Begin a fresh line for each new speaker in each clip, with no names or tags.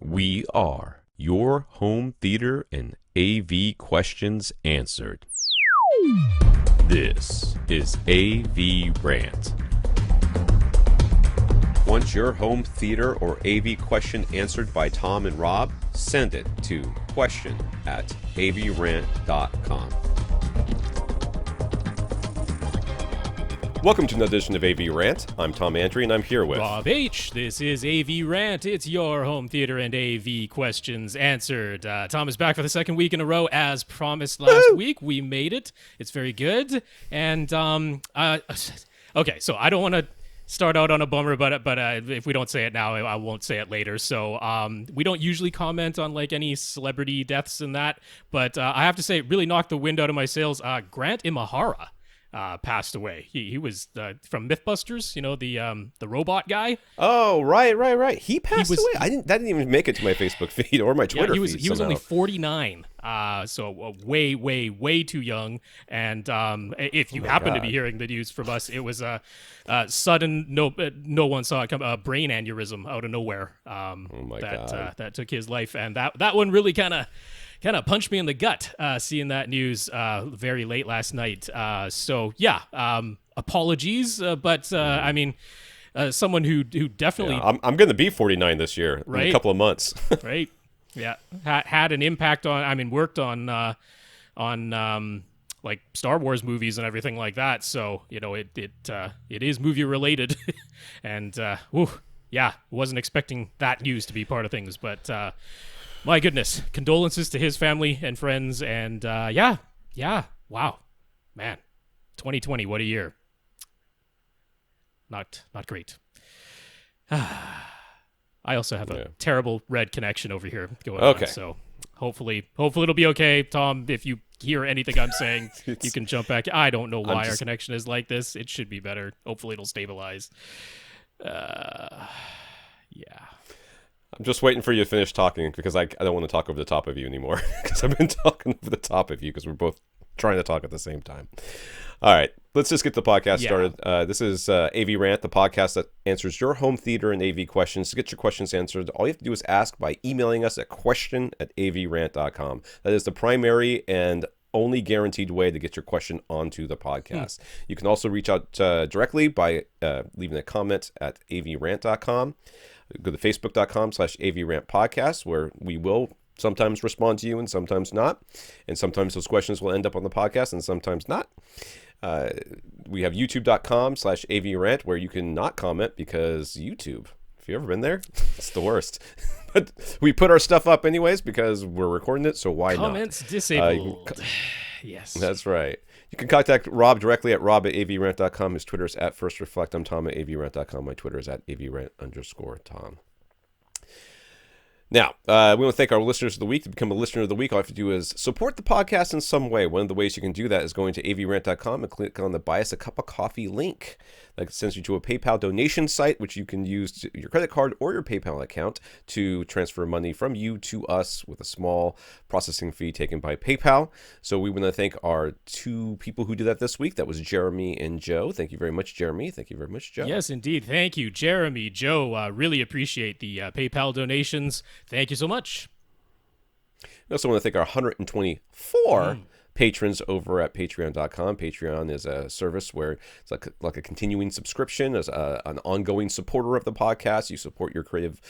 We are your home theater and AV questions answered. This is AVRant. Want your home theater or AV question answered by Tom and Rob? Send it to question@avrant.com. Welcome to another edition of AVRant. I'm Tom Andrew, and I'm here with
Rob H. This is AVRant. It's your home theater and AV questions answered. Tom is back for the second week in a row, as promised last week. We made it. It's very good. And okay, so I don't want to start out on a bummer, but if we don't say it now, I won't say it later. So we don't usually comment on like any celebrity deaths and that, but I have to say, it really knocked the wind out of my sails. Grant Imahara passed away. He was from Mythbusters, you know, the robot guy.
Oh, right. He passed away. That didn't even make it to my Facebook feed or my Twitter feed.
He was only 49, so way too young. And if you happen to be hearing the news from us, it was a sudden, no one saw it come, a brain aneurysm out of nowhere. That took his life, and that one really kind of punched me in the gut, seeing that news very late last night. Apologies, but I mean, someone who definitely...
Yeah, I'm going to be 49 this year,
right?
In a couple of months.
Right, yeah. Had an impact on, worked on like Star Wars movies and everything like that, so, you know, it is movie related. And, wasn't expecting that news to be part of things, but... my goodness, condolences to his family and friends, and wow, man, 2020, what a year. Not great. I also have a terrible red connection over here going on, so hopefully it'll be okay. Tom, if you hear anything I'm saying, you can jump back. I don't know why our connection is like this. It should be better. Hopefully it'll stabilize. Yeah.
I'm just waiting for you to finish talking because I don't want to talk over the top of you anymore because I've been talking over the top of you because we're both trying to talk at the same time. All right, let's just get the podcast started. This is AVRant, the podcast that answers your home theater and AV questions. To get your questions answered, all you have to do is ask by emailing us at question@avrant.com. That is the primary and only guaranteed way to get your question onto the podcast. You can also reach out directly by leaving a comment at avrant.com. Go to facebook.com/AVRant podcast, where we will sometimes respond to you and sometimes not. And sometimes those questions will end up on the podcast and sometimes not. We have youtube.com/AVRant, where you can not comment because YouTube, if you've ever been there, it's the worst. But we put our stuff up anyways because we're recording it, so why not?
Comments disabled. Yes.
That's right. You can contact Rob directly at rob@avrant.com. His Twitter is @firstreflect. I'm Tom @avrant.com. My Twitter is @avrant_Tom. Now, we want to thank our listeners of the week. To become a listener of the week, all you have to do is support the podcast in some way. One of the ways you can do that is going to avrant.com and click on the Buy Us a Cup of Coffee link. That sends you to a PayPal donation site, which you can use your credit card or your PayPal account to transfer money from you to us with a small processing fee taken by PayPal. So we want to thank our two people who did that this week. That was Jeremy and Joe. Thank you very much, Jeremy. Thank you very much, Joe.
Yes, indeed. Thank you, Jeremy, Joe. Really appreciate the PayPal donations. Thank you so much.
We also want to thank our 124 patrons over at patreon.com. Patreon is a service where it's like a continuing subscription, as an ongoing supporter of the podcast. You support your creative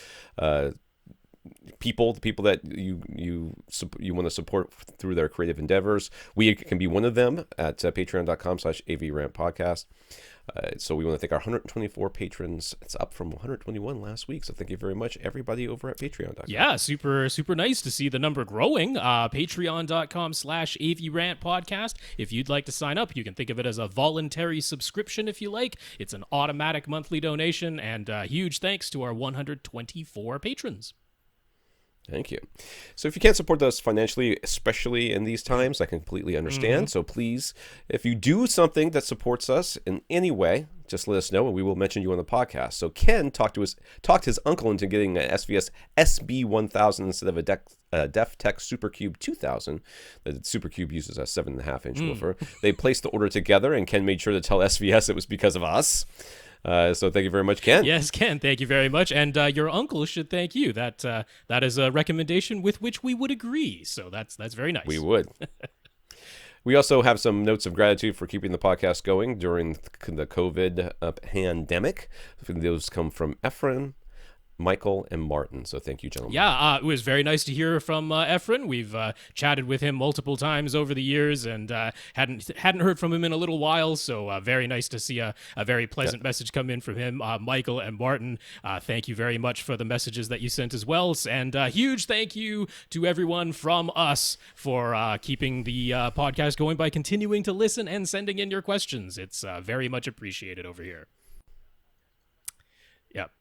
people, the people that you want to support through their creative endeavors. We can be one of them at patreon.com/AVRant podcast. So we want to thank our 124 patrons. It's up from 121 last week. So thank you very much, everybody over at patreon.com.
Yeah, super nice to see the number growing. Patreon.com/AVRant podcast. If you'd like to sign up, you can think of it as a voluntary subscription if you like. It's an automatic monthly donation, and huge thanks to our 124 patrons.
Thank you. So if you can't support us financially, especially in these times, I completely understand. So please, if you do something that supports us in any way, just let us know and we will mention you on the podcast. So Ken talked his uncle into getting an SVS PB-1000 instead of a DefTech Supercube 2000. The Supercube uses a 7.5-inch woofer. They placed the order together, and Ken made sure to tell SVS it was because of us. So thank you very much, Ken.
Yes, Ken, thank you very much. And your uncle should thank you. That is a recommendation with which we would agree. So that's very nice.
We would. We also have some notes of gratitude for keeping the podcast going during the COVID pandemic. Those come from Efren, Michael, and Martin. So thank you, gentlemen.
Yeah, it was very nice to hear from Efren. We've chatted with him multiple times over the years and hadn't heard from him in a little while. So very nice to see a very pleasant message come in from him. Michael and Martin, thank you very much for the messages that you sent as well. And huge thank you to everyone from us for keeping the podcast going by continuing to listen and sending in your questions. It's very much appreciated over here. Yep.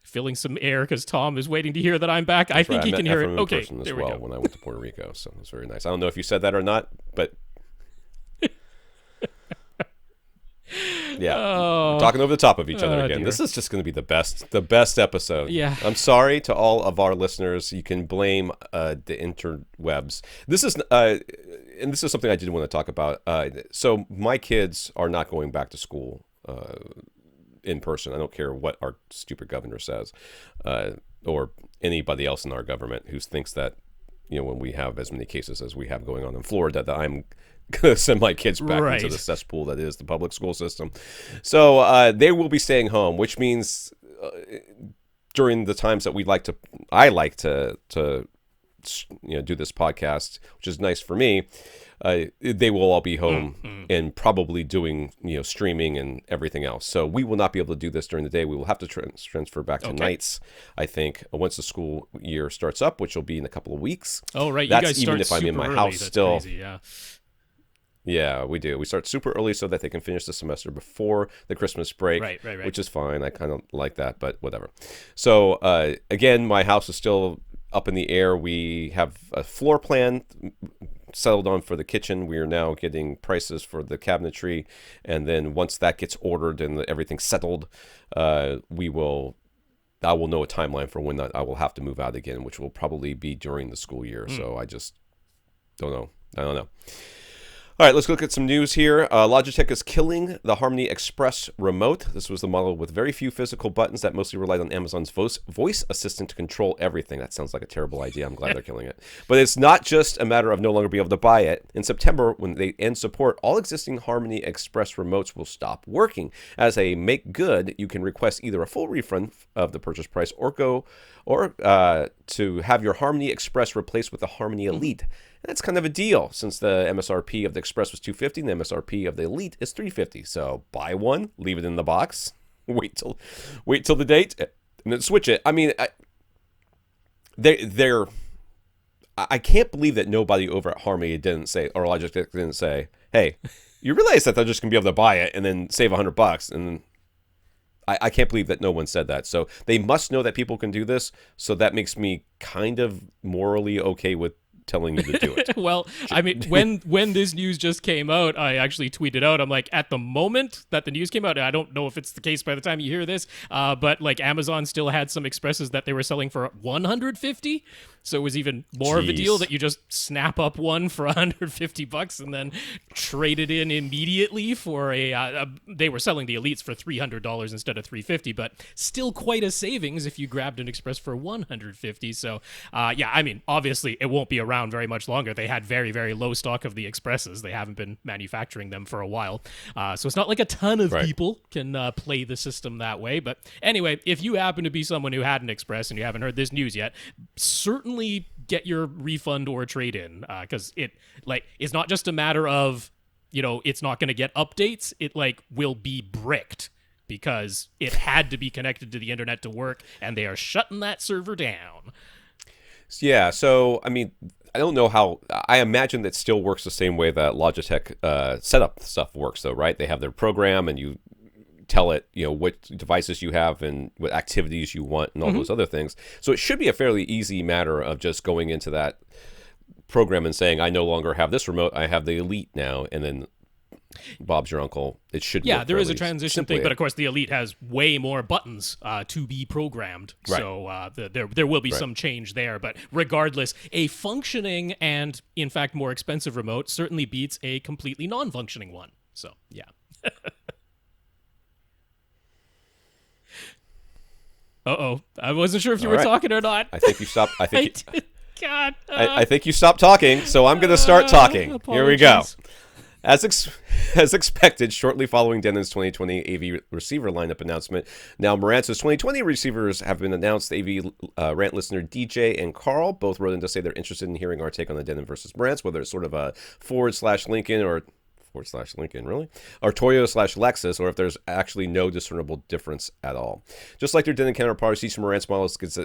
Filling some air because Tom is waiting to hear that I'm back. I think he can hear it. Okay, there we go.
When I went to Puerto Rico, so it was very nice. I don't know if you said that or not, but yeah, we're talking over the top of each other again. Dear. This is just going to be the best episode.
Yeah.
I'm sorry to all of our listeners. You can blame the interwebs. This is and this is something I did want to talk about. So my kids are not going back to school in person. I don't care what our stupid governor says, or anybody else in our government who thinks that, when we have as many cases as we have going on in Florida, that I'm going to send my kids back into the cesspool that is the public school system. So they will be staying home, which means during the times that I like to do this podcast, which is nice for me. They will all be home and probably doing streaming and everything else. So we will not be able to do this during the day. We will have to transfer back to nights, I think, once the school year starts up, which will be in a couple of weeks.
Oh, right.
That's
you guys
even
start
if I'm in my
early.
house
That's
still.
Crazy, yeah.
Yeah, we do. We start super early so that they can finish the semester before the Christmas break,
right.
which is fine. I kind of like that, but whatever. So again, my house is still up in the air. We have a floor plan settled on for the kitchen. We are now getting prices for the cabinetry, and then once that gets ordered and everything's settled, I will know a timeline for when I will have to move out again, which will probably be during the school year. So I just don't know. I don't know. All right, let's look at some news here. Logitech is killing the Harmony Express remote. This was the model with very few physical buttons that mostly relied on Amazon's voice assistant to control everything. That sounds like a terrible idea. I'm glad they're killing it. But it's not just a matter of no longer being able to buy it. In September, when they end support, all existing Harmony Express remotes will stop working. As a make good, you can request either a full refund of the purchase price or to have your Harmony Express replaced with the Harmony Elite. That's kind of a deal since the MSRP of the Express was $250 and the MSRP of the Elite is $350. So buy one, leave it in the box, wait till the date, and then switch it. I mean, I can't believe that nobody over at Harmony didn't say, or Logitech didn't say, hey, you realize that they're just gonna be able to buy it and then save $100, and I can't believe that no one said that. So they must know that people can do this. So that makes me kind of morally okay with telling you to do it.
Well, I mean, when this news just came out, I actually tweeted out, I'm like, at the moment that the news came out, I don't know if it's the case by the time you hear this, but like Amazon still had some Expresses that they were selling for $150. So it was even more of a deal that you just snap up one for $150 and then trade it in immediately for they were selling the Elites for $300 instead of $350, but still quite a savings if you grabbed an Express for $150. So yeah, I mean, obviously it won't be around very much longer. They had very, very low stock of the Expresses. They haven't been manufacturing them for a while. So it's not like a ton of people can play the system that way. But anyway, if you happen to be someone who had an Express and you haven't heard this news yet, certainly get your refund or trade in, because it's not just a matter of, it's not going to get updates. It will be bricked because it had to be connected to the internet to work, and they are shutting that server down.
Yeah, so I mean, I don't know how. I imagine that still works the same way that Logitech setup stuff works, though, right? They have their program, and you tell it, what devices you have and what activities you want and all those other things. So it should be a fairly easy matter of just going into that program and saying, I no longer have this remote, I have the Elite now, and then Bob's your uncle. It should be.
Yeah, there is a transition thing, but of course the Elite has way more buttons to be programmed. Right. So there will be some change there. But regardless, a functioning and, in fact, more expensive remote certainly beats a completely non-functioning one. So, yeah. Uh-oh. I wasn't sure if you
All
were
right.
talking or not.
I think you stopped. I think.
God.
I think you stopped talking, so I'm going to start talking.
Apologies.
Here we go. As expected, shortly following Denon's 2020 AV receiver lineup announcement, now Marantz's 2020 receivers have been announced. The AV Rant listener DJ and Karl both wrote in to say they're interested in hearing our take on the Denon versus Marantz, whether it's sort of a /Lincoln or /Lincoln, really? Or Toyota/Lexus, or if there's actually no discernible difference at all. Just like their Denon counterparts, each Marantz model gets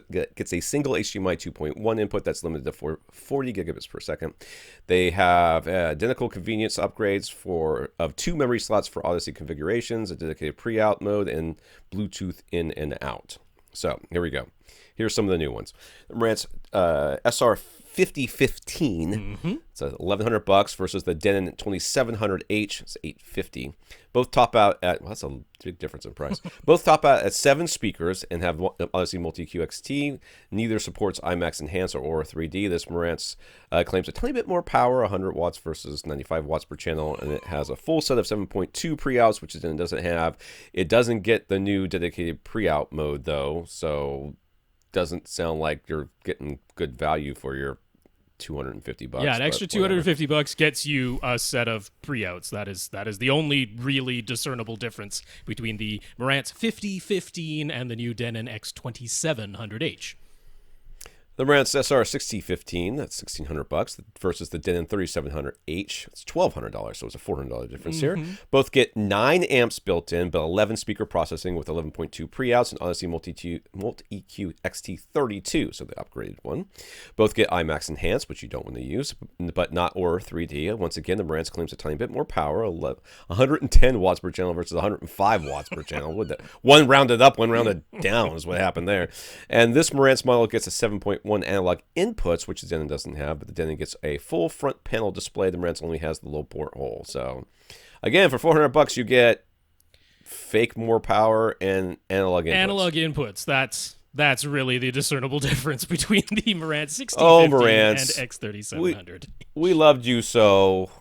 a single HDMI 2.1 input that's limited to 40 gigabits per second. They have identical convenience upgrades of 2 memory slots for Odyssey configurations, a dedicated pre-out mode, and Bluetooth in and out. So here we go. Here's some of the new ones. Marantz SR 5015. It's $1,100 versus the Denon 2700H. It's $850. Both top out at that's a big difference in price. Both top out at 7 speakers and have Odyssey Multi QXT. Neither supports IMAX Enhance or Aura 3D. This Marantz claims a tiny bit more power, 100 watts versus 95 watts per channel, and it has a full set of 7.2 pre-outs, which it doesn't have. It doesn't get the new dedicated pre-out mode though, so doesn't sound like you're getting good value for your $250.
Yeah, an extra $250 gets you a set of pre-outs. That is the only really discernible difference between the Marantz 5015 and the new Denon X2700H.
The Marantz SR 6015, that's $1,600 versus the Denon 3700H. It's $1,200, so it's a $400 difference here. Both get 9 amps built in, but 11 speaker processing with 11.2 pre-outs and Odyssey Multi-EQ XT32, so the upgraded one. Both get IMAX Enhanced, which you don't want to use, but not Aura 3D. Once again, the Marantz claims a tiny bit more power, 110 watts per channel versus 105 watts per channel. One rounded up, one rounded down is what happened there. And this Marantz model gets a 7.1 analog inputs, which the Denon doesn't have, but the Denon gets a full front panel display. The Marantz only has the low port hole. So, again, for $400, you get fake more power and analog inputs.
Analog inputs. That's really the discernible difference between the Marantz 6050 and X3700.
We loved you so,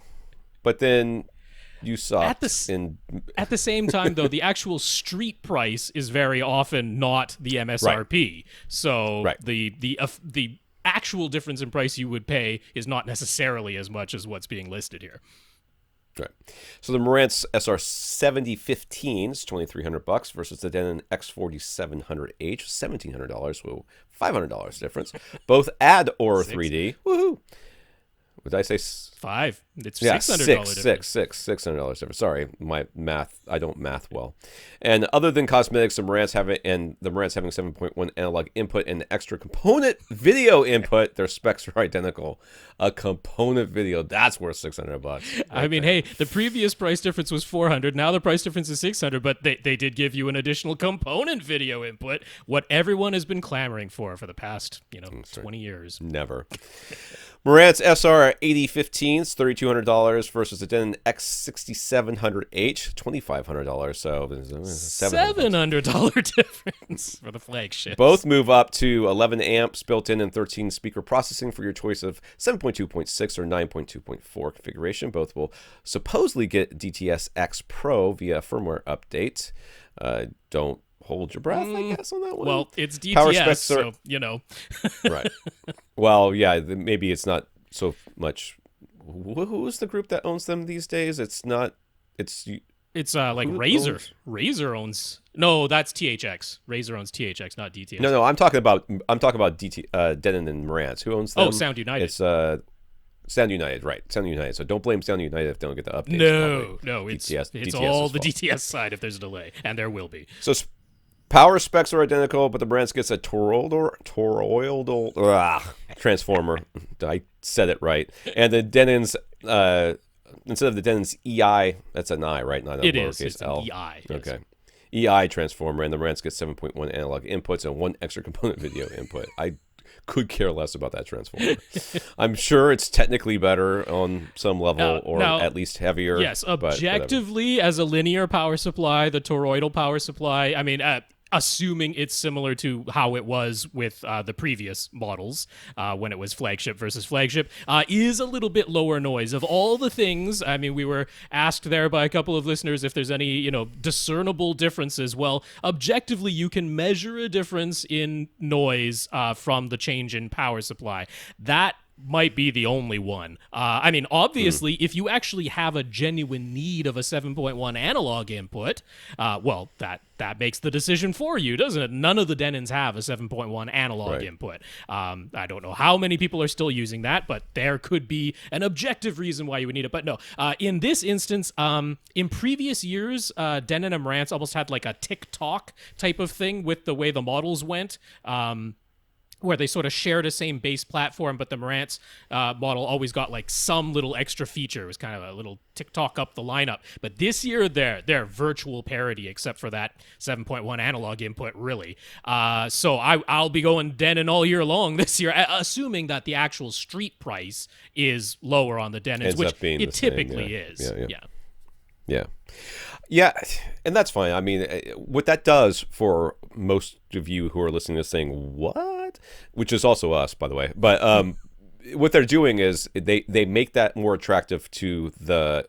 but then you sucked.
At the same time, though, the actual street price is very often not the MSRP. Right. So the actual difference in price you would pay is not necessarily as much as what's being listed here.
Right. So the Marantz SR 7015 is $2,300 versus the Denon X4700H, $1,700, so $500 difference. Both add Aura 3D. Woohoo! Would I say
5? It's $600 difference.
$600 difference. Sorry, my math. I don't math well. And other than cosmetics, the Marantz having 7.1 analog input and extra component video input, their specs are identical. A component video, that's worth $600. Right,
I mean, hey, the previous price difference was $400. Now the price difference is $600, but they did give you an additional component video input. What everyone has been clamoring for the past 20 years.
Never. Marantz SR 8015 is $3,200 versus the Denon X6700H, $2,500. So
$700 difference for the flagship.
Both move up to 11 amps built in and 13 speaker processing for your choice of 7.2.6 or 9.2.4 configuration. Both will supposedly get DTS-X Pro via firmware update. Don't hold your breath, I guess, on that one.
Well, it's DTS, so,
Right. Well, yeah, maybe it's not so much. Who's the group that owns them these days? It's not. It's
like Razer. Razer owns. No, that's THX. Razer owns THX, not DTS.
No, I'm talking about Denon and Marantz. Who owns them?
Oh, Sound United.
It's Sound United, right? Sound United. So don't blame Sound United if they don't get the updates.
No, it's
DTS
all the DTS side if there's a delay, and there will be.
So power specs are identical, but the Marantz gets a toroidal transformer. I said it right. And the Denon's instead of the Denon's EI, that's an I, right? Not a lowercase L.
EI.
Okay. EI transformer, and the Marantz gets 7.1 analog inputs and 1 extra component video input. I could care less about that transformer. I'm sure it's technically better on some level, or at least heavier.
Yes, objectively, as a linear power supply, the toroidal power supply, I mean, assuming it's similar to how it was with the previous models when it was flagship versus flagship, is a little bit lower noise. Of all the things, I mean, we were asked there by a couple of listeners if there's any, discernible differences. Well, objectively, you can measure a difference in noise from the change in power supply. That might be the only one. I mean, obviously, if you actually have a genuine need of a 7.1 analog input, well, that makes the decision for you, doesn't it? None of the Denons have a 7.1 analog input. I don't know how many people are still using that, but there could be an objective reason why you would need it. But no, in this instance, in previous years, Denon and Marantz almost had like a TikTok type of thing with the way the models went. Where they sort of shared a same base platform, but the Marantz model always got like some little extra feature. It was kind of a little TikTok up the lineup. But this year, they're virtual parity, except for that 7.1 analog input, really. So I'll be going Denon all year long this year, assuming that the actual street price is lower on the Denons, which it typically is.
Yeah, and that's fine. I mean, what that does for most of you who are listening to this saying, what? Which is also us, by the way. But what they're doing is they make that more attractive to the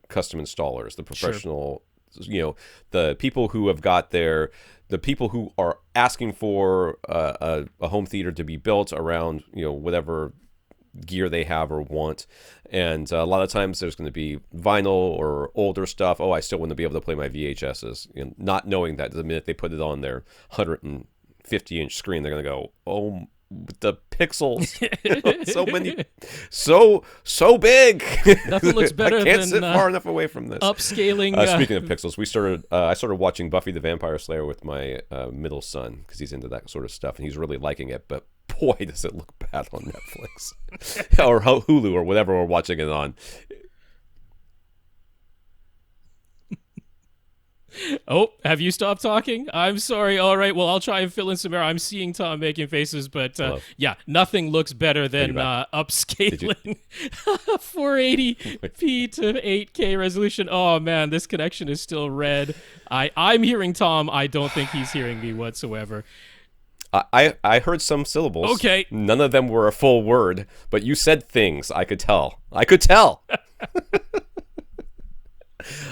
custom installers, the professional, the people who have got the people who are asking for a home theater to be built around, whatever gear they have or want. And a lot of times there's going to be vinyl or older stuff. Oh, I still want to be able to play my VHSs, not knowing that the minute they put it on their 150-inch screen, they're going to go, oh, the pixels, so many, so big.
Nothing looks better
I can't
than
sit far enough away from this.
Upscaling.
Speaking of pixels, I started watching Buffy the Vampire Slayer with my middle son because he's into that sort of stuff and he's really liking it. But boy, does it look bad on Netflix or Hulu or whatever we're watching it on.
Oh, have you stopped talking? I'm sorry. All right. Well, I'll try and fill in some air. I'm seeing Tom making faces, but yeah, nothing looks better than upscaling 480p to 8K resolution. Oh, man, this connection is still red. I'm hearing Tom. I don't think he's hearing me whatsoever.
I heard some syllables.
Okay.
None of them were a full word, but you said things. I could tell. I could tell.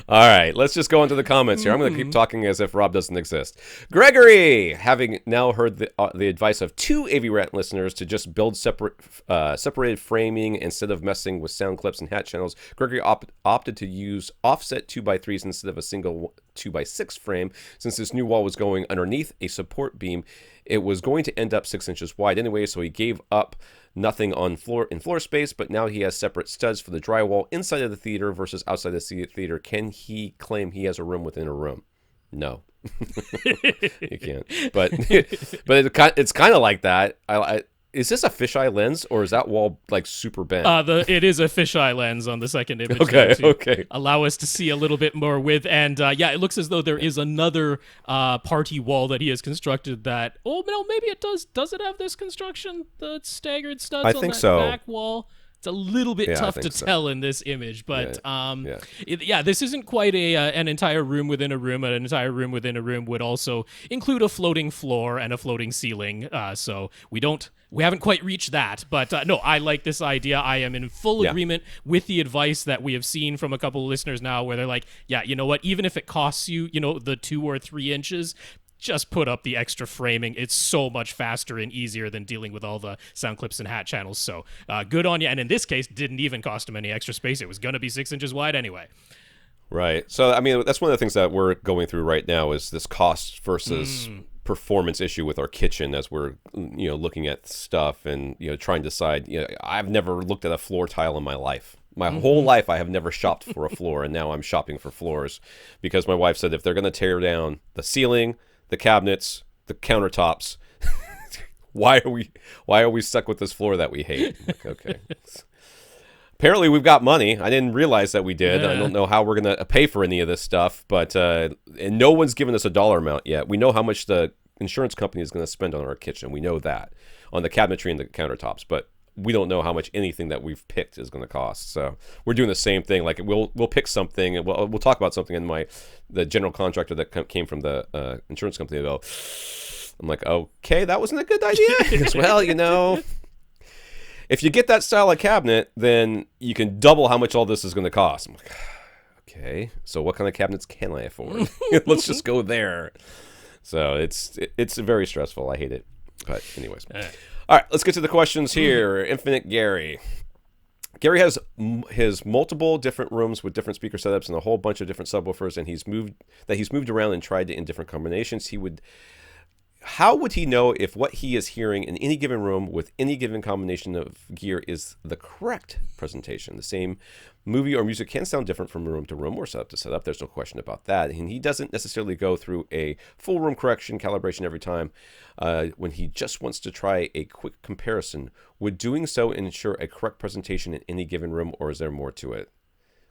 All right, let's just go into the comments here. I'm going to keep talking as if Rob doesn't exist. Gregory, having now heard the advice of two AVRant listeners to just build separated framing instead of messing with sound clips and hat channels, Gregory opted to use offset 2x3s instead of a single 2x6 frame. Since this new wall was going underneath a support beam, it was going to end up 6 inches wide anyway, so he gave up nothing on floor space, but now he has separate studs for the drywall inside of the theater versus outside the theater. Can he claim he has a room within a room? No. You can't. But it's kind of like that. Is this a fisheye lens, or is that wall like super bent?
It is a fisheye lens on the second image.
Okay.
Allow us to see a little bit more width, and yeah, it looks as though there is another party wall that he has constructed. That no, maybe it does. Does it have this construction? The staggered studs on that back wall. It's a little bit tough to tell in this image, but this isn't quite an entire room within a room. An entire room within a room would also include a floating floor and a floating ceiling. So we haven't quite reached that, but no, I like this idea. I am in full agreement with the advice that we have seen from a couple of listeners now, where they're like, yeah, you know what? Even if it costs you, the 2 or 3 inches. Just put up the extra framing. It's so much faster and easier than dealing with all the sound clips and hat channels. So good on you. And in this case, didn't even cost him any extra space. It was going to be 6 inches wide anyway.
Right. So, I mean, that's one of the things that we're going through right now is this cost versus performance issue with our kitchen as we're, looking at stuff and, trying to decide. I've never looked at a floor tile in my life. My whole life, I have never shopped for a floor, and now I'm shopping for floors because my wife said if they're going to tear down the ceiling, the cabinets, the countertops, why are we stuck with this floor that we hate? Like, okay. Apparently we've got money. I didn't realize that we did. I don't know how we're going to pay for any of this stuff, but and no one's given us a dollar amount yet. We know how much the insurance company is going to spend on our kitchen. We know that on the cabinetry and the countertops, but we don't know how much anything that we've picked is going to cost. So we're doing the same thing. Like we'll pick something, and we'll talk about something, and the general contractor that came from the insurance company will go, I'm like, okay, that wasn't a good idea. He goes, well, if you get that style of cabinet, then you can double how much all this is going to cost. I'm like, okay, so what kind of cabinets can I afford? Let's just go there. So it's very stressful. I hate it. But anyways. All right, let's get to the questions here. Infinite Gary. Gary has his multiple different rooms with different speaker setups and a whole bunch of different subwoofers, and he's moved around and tried it in different combinations. How would he know if what he is hearing in any given room with any given combination of gear is the correct presentation? The same movie or music can sound different from room to room or setup to setup. There's no question about that. And he doesn't necessarily go through a full room correction calibration every time when he just wants to try a quick comparison. Would doing so ensure a correct presentation in any given room, or is there more to it?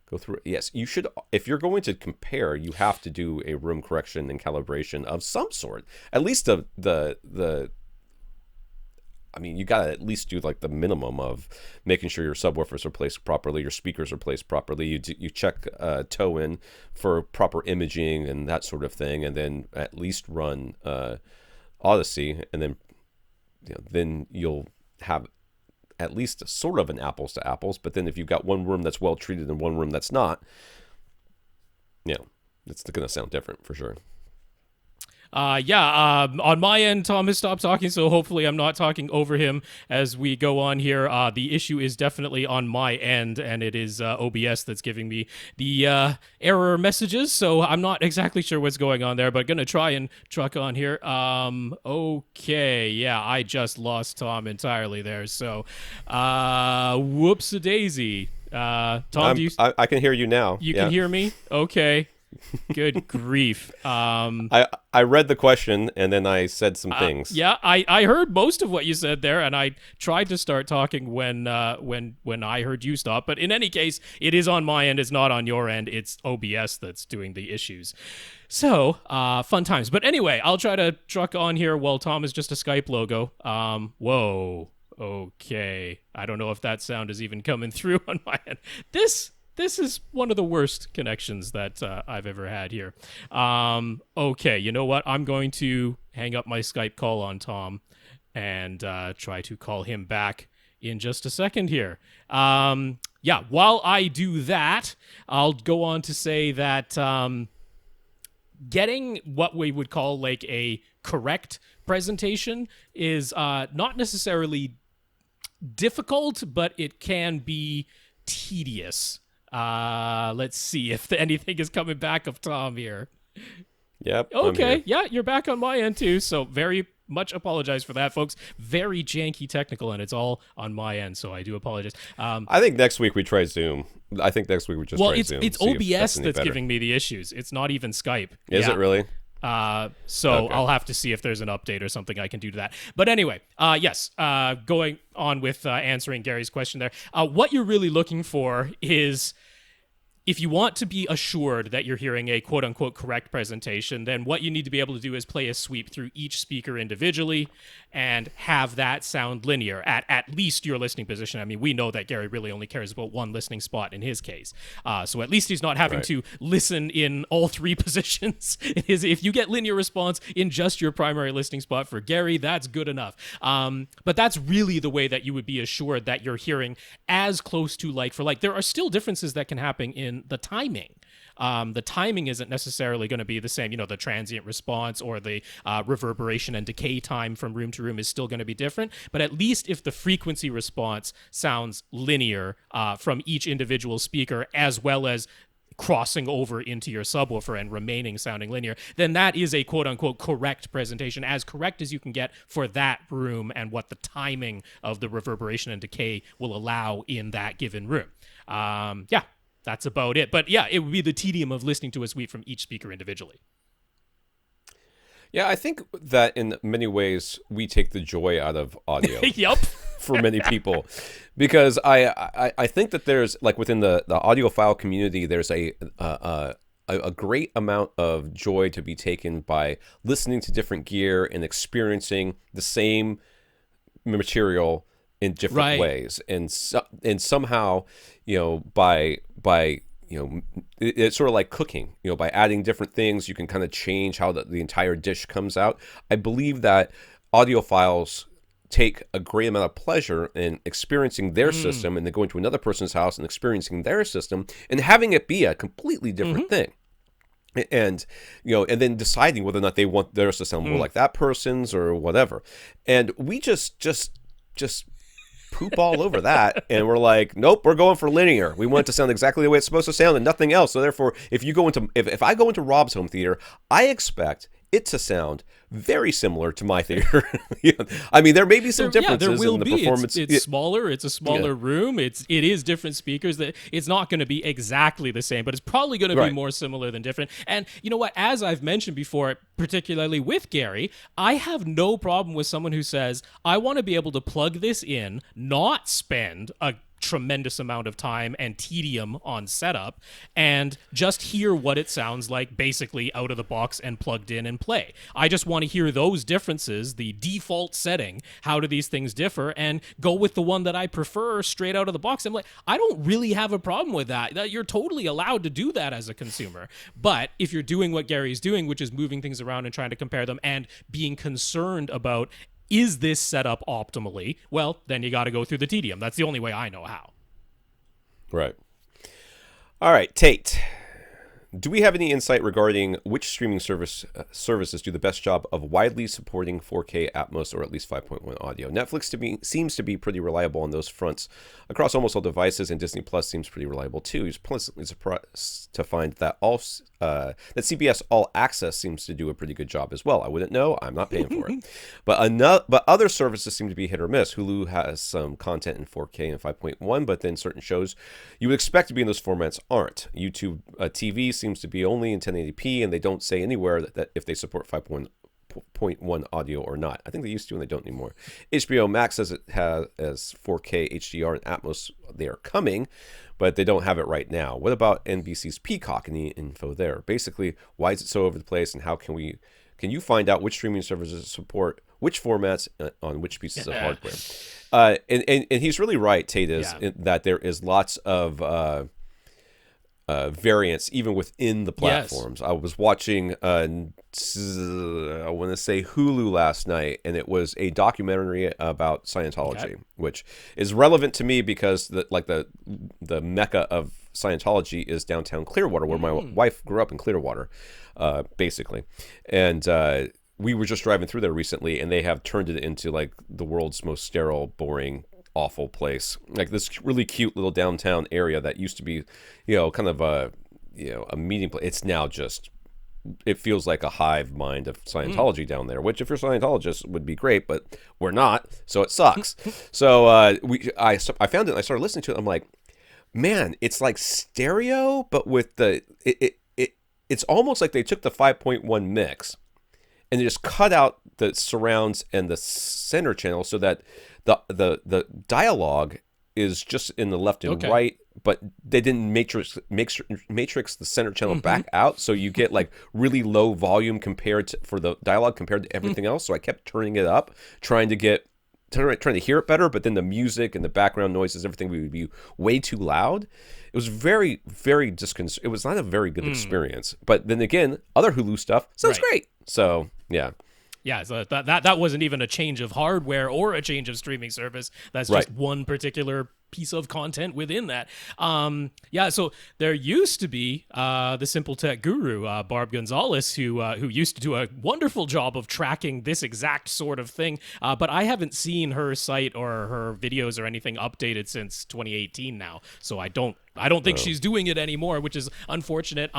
Go through it. Yes, you should. If you're going to compare, you have to do a room correction and calibration of some sort. At least I mean, you gotta at least do like the minimum of making sure your subwoofers are placed properly, your speakers are placed properly. You check toe in for proper imaging and that sort of thing, and then at least run Odyssey, and then you'll have at least sort of an apples to apples. But then if you've got one room that's well treated and one room that's not, it's going to sound different for sure.
On my end, Tom has stopped talking, so hopefully I'm not talking over him as we go on here. The issue is definitely on my end, and it is OBS that's giving me the error messages, so I'm not exactly sure what's going on there, but going to try and truck on here. Okay, yeah, I just lost Tom entirely there, so whoops-a-daisy. Tom,
I can hear you now.
You can hear me? Okay. Good grief.
I read the question and then I said some things.
Yeah, I heard most of what you said there, and I tried to start talking when I heard you stop. But in any case, it is on my end. It's not on your end. It's OBS that's doing the issues. So, fun times. But anyway, I'll try to truck on here while Tom is just a Skype logo. Whoa. Okay. I don't know if that sound is even coming through on my end. This is one of the worst connections that I've ever had here. Okay, you know what? I'm going to hang up my Skype call on Tom and try to call him back in just a second here. While I do that, I'll go on to say that getting what we would call like a correct presentation is not necessarily difficult, but it can be tedious. Let's see if anything is coming back of Tom here.
Yep.
Okay. Yeah, you're back on my end too. So very much apologize for that, folks. Very janky technical, and it's all on my end. So I do apologize.
I think next week we try Zoom. I think next week we just try Zoom.
It's OBS that's giving me the issues. It's not even Skype.
Is it really?
Okay. I'll have to see if there's an update or something I can do to that. But anyway, yes, going on with answering Gary's question there. What you're really looking for is, if you want to be assured that you're hearing a quote-unquote correct presentation, then what you need to be able to do is play a sweep through each speaker individually and have that sound linear at least your listening position. I mean, we know that Gary really only cares about one listening spot in his case. So at least he's not having to listen in all three positions. If you get linear response in just your primary listening spot for Gary, that's good enough. But that's really the way that you would be assured that you're hearing as close to like for like. There are still differences that can happen in the timing. The timing isn't necessarily going to be the same. The transient response or the reverberation and decay time from room to room is still going to be different. But at least if the frequency response sounds linear from each individual speaker, as well as crossing over into your subwoofer and remaining sounding linear, then that is a quote-unquote correct presentation, as correct as you can get for that room and what the timing of the reverberation and decay will allow in that given room. That's about it. But yeah, it would be the tedium of listening to a sweep from each speaker individually.
Yeah, I think that in many ways we take the joy out of audio.
Yep.
For many people, because I think that there's like within the audiophile community, there's a great amount of joy to be taken by listening to different gear and experiencing the same material in different ways, and somehow, by it's sort of like cooking. By adding different things, you can kind of change how the entire dish comes out. I believe that audiophiles take a great amount of pleasure in experiencing their system, and then going to another person's house and experiencing their system and having it be a completely different thing. And and then deciding whether or not they want theirs to sound more like that person's or whatever. And we just poop all over that, and we're like, nope, we're going for linear. We want it to sound exactly the way it's supposed to sound and nothing else. So therefore, if I go into Rob's home theater, I expect it to sound very similar to my theater. I mean, there may be some differences in the performance.
It's smaller. It's a smaller room. It is different speakers. That it's not going to be exactly the same, but it's probably going to be more similar than different. And you know what? As I've mentioned before, particularly with Gary, I have no problem with someone who says, I want to be able to plug this in, not spend a tremendous amount of time and tedium on setup, and just hear what it sounds like basically out of the box and plugged in and play. I just want to hear those differences, the default setting, how do these things differ, and go with the one that I prefer straight out of the box. I'm like, I don't really have a problem with that. You're totally allowed to do that as a consumer. But if you're doing what Gary's doing, which is moving things around and trying to compare them and being concerned about, is this set up optimally? Well, then you got to go through the tedium. That's the only way I know how.
Right. All right, Tate. Do we have any insight regarding which streaming services do the best job of widely supporting 4K Atmos or at least 5.1 audio? Netflix seems to be pretty reliable on those fronts across almost all devices, and Disney Plus seems pretty reliable too. He's pleasantly surprised to find that that CBS All Access seems to do a pretty good job as well. I wouldn't know. I'm not paying for it. But other services seem to be hit or miss. Hulu has some content in 4K and 5.1, but then certain shows you would expect to be in those formats aren't. YouTube TV seems to be only in 1080p, and they don't say anywhere that if they support 5.1 audio or not. I think they used to, and they don't anymore. HBO Max says it has 4K HDR and Atmos. They are coming, but they don't have it right now. What about NBC's Peacock? Any info there? Basically, why is it so over the place, and how can you find out which streaming services support which formats on which pieces of hardware? And he's really right, Tate, that there is lots of variants even within the platforms. Yes. I was watching I want to say Hulu last night, and it was a documentary about Scientology, which is relevant to me because the mecca of Scientology is downtown Clearwater, where my wife grew up in Clearwater, basically. And we were just driving through there recently, and they have turned it into like the world's most sterile, boring, awful place. Like this really cute little downtown area that used to be, kind of a meeting place. It's now just, it feels like a hive mind of Scientology down there, which if you're a Scientologist would be great, but we're not, so it sucks. So I found it and I started listening to it. I'm like, man, it's like stereo, but with it's almost like they took the 5.1 mix and they just cut out the surrounds and the center channel so that the dialogue is just in the left and right, but they didn't matrix the center channel back out, so you get like really low volume for the dialogue compared to everything else. So I kept turning it up, trying to hear it better, but then the music and the background noises, everything would be way too loud. It was very, very it was not a very good experience. But then again, other Hulu stuff sounds great. So yeah.
Yeah, so that wasn't even a change of hardware or a change of streaming service. That's just one particular piece of content within that. So there used to be the Simple Tech guru, Barb Gonzalez, who used to do a wonderful job of tracking this exact sort of thing. But I haven't seen her site or her videos or anything updated since 2018 now. So I don't think she's doing it anymore, which is unfortunate.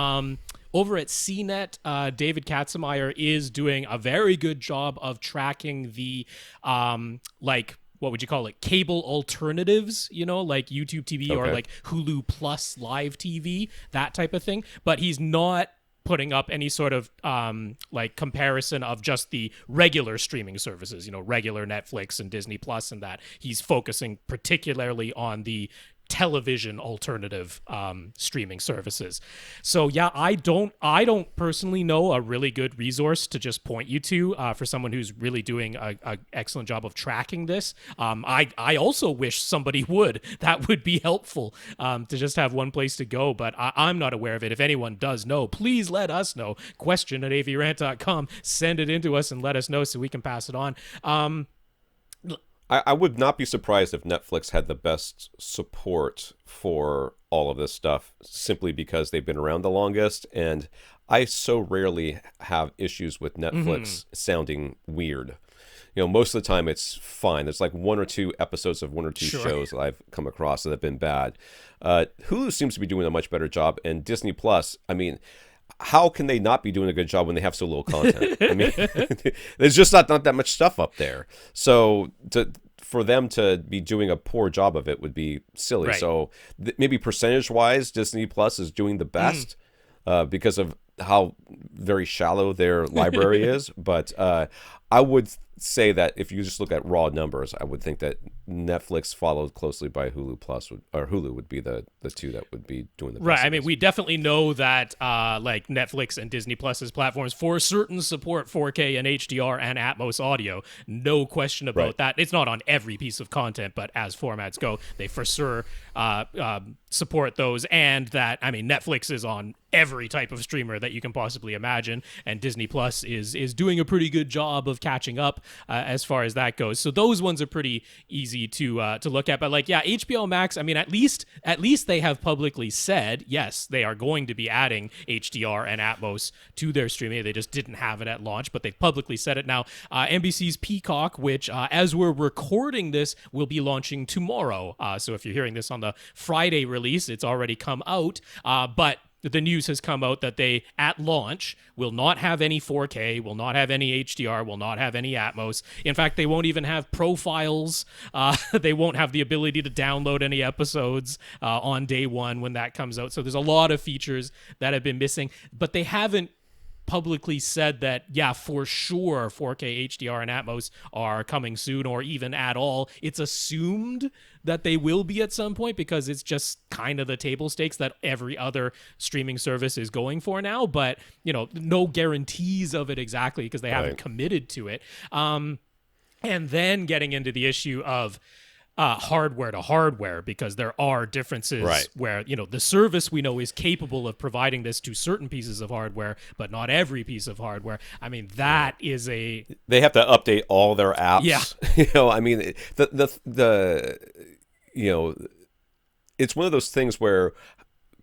Over at CNET, David Katzenmeier is doing a very good job of tracking the, what would you call it, cable alternatives, like YouTube TV or like Hulu Plus Live TV, that type of thing. But he's not putting up any sort of comparison of just the regular streaming services, regular Netflix and Disney Plus and that. He's focusing particularly on the television alternative streaming services. So yeah, I don't personally know a really good resource to just point you to for someone who's really doing a excellent job of tracking this. I also wish somebody would. That would be helpful to just have one place to go, but I'm not aware of it. If anyone does know, please let us know. Question@avrant.com. Send it into us and let us know so we can pass it on.
I would not be surprised if Netflix had the best support for all of this stuff, simply because they've been around the longest, and I so rarely have issues with Netflix sounding weird. Most of the time it's fine. There's like one or two episodes of one or two shows that I've come across that have been bad. Hulu seems to be doing a much better job, and Disney Plus, I mean, how can they not be doing a good job when they have so little content? I mean, there's just not that much stuff up there. So for them to be doing a poor job of it would be silly. Right. So maybe percentage-wise, Disney Plus is doing the best because of how very shallow their library is. But I would say that if you just look at raw numbers, I would think that Netflix, followed closely by Hulu Plus, or Hulu would be the two that would be doing the best.
Right. I mean, we definitely know that like Netflix and Disney Plus's platforms for certain support 4K and HDR and Atmos audio. No question about that. It's not on every piece of content, but as formats go, they for sure support those. And that, I mean, Netflix is on every type of streamer that you can possibly imagine, and Disney Plus is doing a pretty good job of catching up as far as that goes. So those ones are pretty easy to look at. But like, yeah, HBO Max, I mean, at least they have publicly said, yes, they are going to be adding HDR and Atmos to their streaming. They just didn't have it at launch, but they've publicly said it now. NBC's Peacock, which as we're recording this, will be launching tomorrow. So if you're hearing this on the Friday release, it's already come out. But the news has come out that they, at launch, will not have any 4K, will not have any HDR, will not have any Atmos. In fact, they won't even have profiles. They won't have the ability to download any episodes on day one when that comes out. So there's a lot of features that have been missing, but they haven't publicly said that, yeah, for sure 4K, HDR, and Atmos are coming soon or even at all. It's assumed that they will be at some point because it's just kind of the table stakes that every other streaming service is going for now, but no guarantees of it exactly because they haven't committed to it. And then getting into the issue of hardware to hardware, because there are differences where, the service we know is capable of providing this to certain pieces of hardware, but not every piece of hardware. I mean, that is they
have to update all their apps.
Yeah.
I mean, it's one of those things where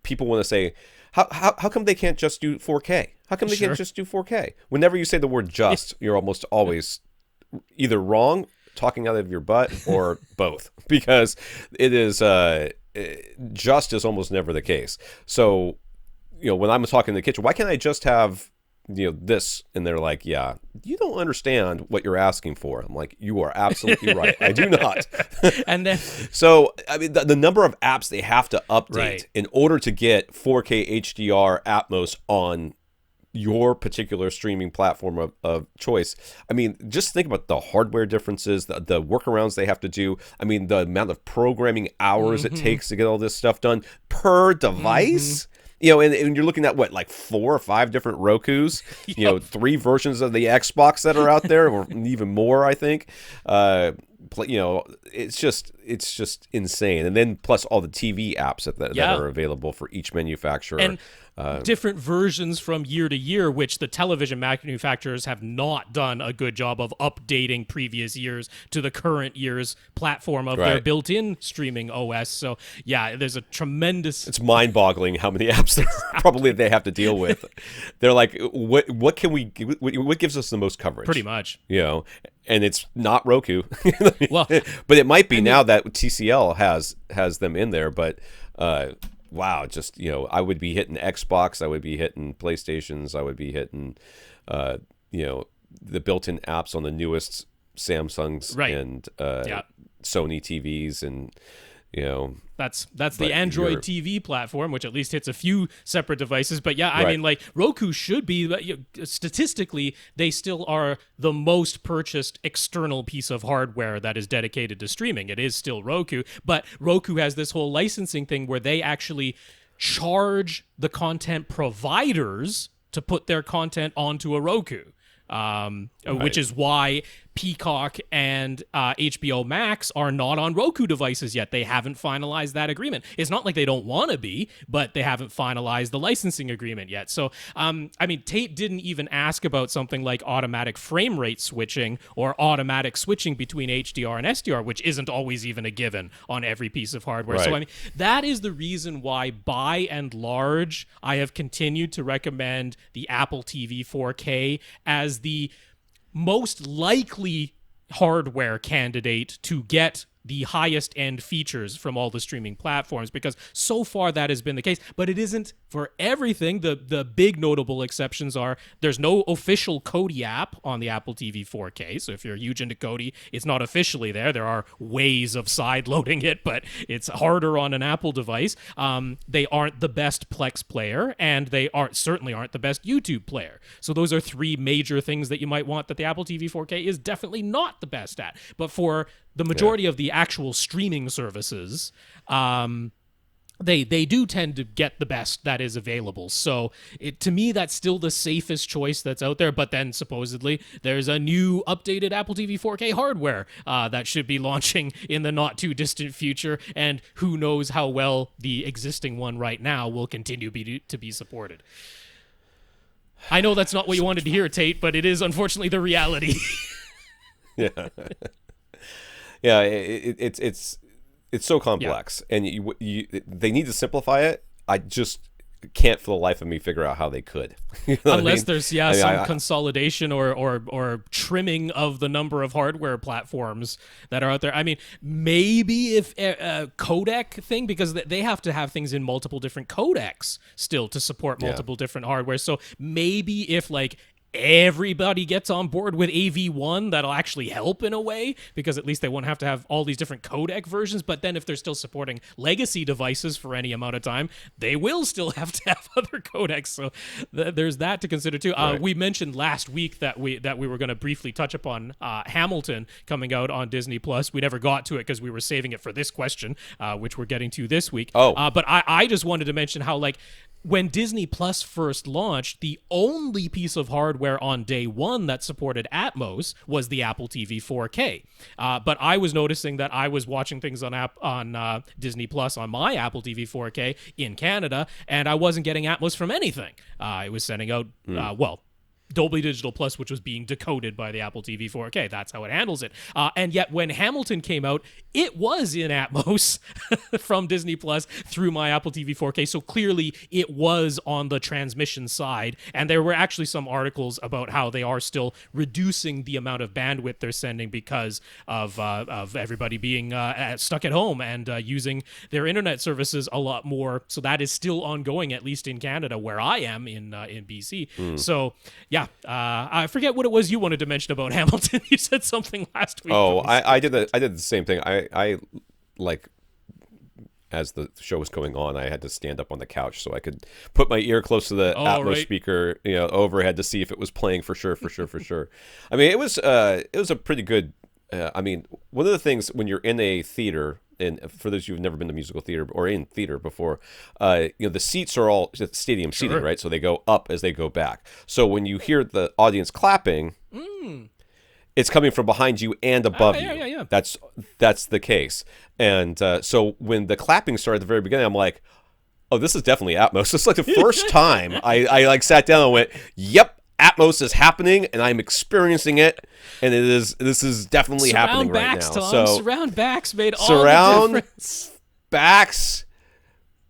people want to say, how come they can't just do 4K? How come they can't just do 4K? Whenever you say the word just, you're almost always either wrong, talking out of your butt, or both, because it is just is almost never the case. So when I'm talking in the kitchen, why can't I just have this? And they're like, yeah, you don't understand what you're asking for. I'm like, you are absolutely right, I do not.
And then
so I mean, the number of apps they have to update in order to get 4K HDR Atmos on your particular streaming platform of choice. I mean, just think about the hardware differences, the workarounds they have to do. I mean, the amount of programming hours it takes to get all this stuff done per device. And you're looking at what, like 4 or 5 different Rokus, 3 versions of the Xbox that are out there, or even more, I think. It's just insane. And then plus all the TV apps that are available for each manufacturer.
And different versions from year to year, which the television manufacturers have not done a good job of updating previous years to the current year's platform of their built-in streaming OS. So yeah, there's a tremendous...
It's mind-boggling how many apps they have to deal with. They're like, what gives us the most coverage?
Pretty much.
And it's not Roku.
Well,
but it might be now that TCL has them in there, but wow, just I would be hitting Xbox, I would be hitting PlayStations, I would be hitting the built-in apps on the newest Samsungs and Sony TVs, and
That's the Android TV platform, which at least hits a few separate devices. But yeah, I mean, like Roku should be, statistically, they still are the most purchased external piece of hardware that is dedicated to streaming. It is still Roku, but Roku has this whole licensing thing where they actually charge the content providers to put their content onto a Roku. Which is why Peacock and HBO Max are not on Roku devices yet. They haven't finalized that agreement. It's not like they don't want to be, but they haven't finalized the licensing agreement yet. So, I mean, Tate didn't even ask about something like automatic frame rate switching or automatic switching between HDR and SDR, which isn't always even a given on every piece of hardware. So, I mean, that is the reason why, by and large, I have continued to recommend the Apple TV 4K as the most likely hardware candidate to get the highest end features from all the streaming platforms, because so far that has been the case, but it isn't for everything. The big notable exceptions are there's no official Kodi app on the Apple TV 4K. So if you're huge into Kodi, it's not officially there. There are ways of side loading it, but it's harder on an Apple device. They aren't the best Plex player, and they certainly aren't the best YouTube player. So those are three major things that you might want that the Apple TV 4K is definitely not the best at. But for the majority of the actual streaming services, they do tend to get the best that is available. So to me, that's still the safest choice that's out there. But then supposedly there's a new updated Apple TV 4K hardware that should be launching in the not too distant future. And who knows how well the existing one right now will continue to be supported. I know that's not what you wanted to hear, Tate, but it is unfortunately the reality.
Yeah. Yeah, it's so complex, and they need to simplify it. I just can't for the life of me figure out how they could.
Unless there's some consolidation or trimming of the number of hardware platforms that are out there. I mean, maybe if a codec thing, because they have to have things in multiple different codecs still to support multiple different hardware. So maybe if like everybody gets on board with AV1, that'll actually help in a way, because at least they won't have to have all these different codec versions. But then if they're still supporting legacy devices for any amount of time, they will still have to have other codecs. So there's that to consider too. We mentioned last week that we were going to briefly touch upon Hamilton coming out on Disney Plus. We never got to it because we were saving it for this question, which we're getting to this week. But I just wanted to mention how, like, when Disney Plus first launched, the only piece of hardware on day one that supported Atmos was the Apple TV 4K. But I was noticing that I was watching things on Disney Plus on my Apple TV 4K in Canada, and I wasn't getting Atmos from anything. It was sending out, Dolby Digital Plus, which was being decoded by the Apple TV 4K. That's how it handles it. And yet when Hamilton came out, it was in Atmos from Disney Plus through my Apple TV 4K. So clearly it was on the transmission side. And there were actually some articles about how they are still reducing the amount of bandwidth they're sending because of everybody being stuck at home and using their internet services a lot more. So that is still ongoing, at least in Canada, where I am in BC. So yeah, I forget what it was you wanted to mention about Hamilton. You said something last week.
I did the same thing. I like, as the show was going on, I had to stand up on the couch so I could put my ear close to the Atmos speaker, overhead to see if it was playing for sure. I mean, it was a pretty good. I mean, one of the things when you're in a theater, and for those who've never been to musical theater or in theater before, the seats are all stadium seating, right? So they go up as they go back. So when you hear the audience clapping, it's coming from behind you and above you. Yeah. That's the case. And so when the clapping started at the very beginning, I'm like, oh, this is definitely Atmos. It's like the first time I like sat down and went, yep, Atmos is happening, and I'm experiencing it, and this is definitely happening right now.
Tom.
So
surround backs made all the difference.
Backs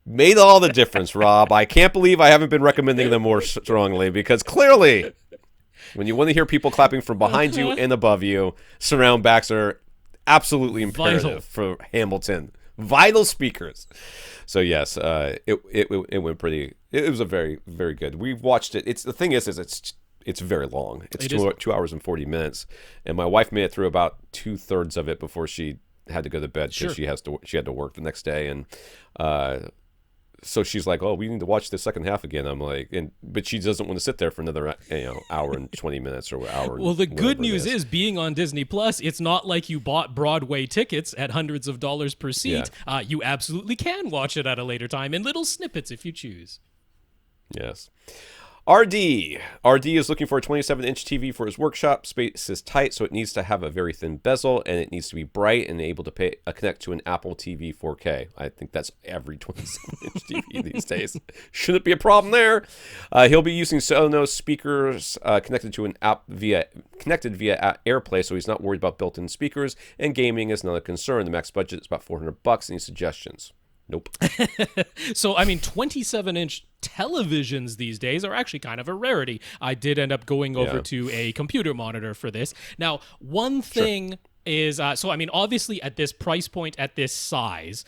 made all the difference, Rob. I can't believe I haven't been recommending them more strongly, because clearly, when you want to hear people clapping from behind you and above you, surround backs are absolutely imperative for Hamilton. Vital speakers. So yes, it went pretty. It was a very, very good. We've watched it. The thing is it's very long. It's 2 hours and 40 minutes, and my wife made it through about 2/3 of it before she had to go to bed because
Sure.
she had to work the next day, and so she's like, "Oh, we need to watch the second half again." I'm like, but she doesn't want to sit there for another hour and 20 minutes or hour.
Well, the good news is being on Disney Plus, it's not like you bought Broadway tickets at hundreds of dollars per seat.
Yeah.
You absolutely can watch it at a later time in little snippets if you choose.
Yes. RD is looking for a 27-inch TV for his workshop. Space is tight, so it needs to have a very thin bezel, and it needs to be bright and able to connect to an Apple TV 4K. I think that's every 27-inch TV these days. Shouldn't be a problem there. He'll be using Sonos speakers connected to an app via AirPlay, so he's not worried about built-in speakers, and gaming is not a concern. The max budget is about $400. Any suggestions? Nope.
So, I mean, 27-inch televisions these days are actually kind of a rarity. I did end up going over to a computer monitor for this. Now, one thing is, so, I mean, obviously at this price point, at this size,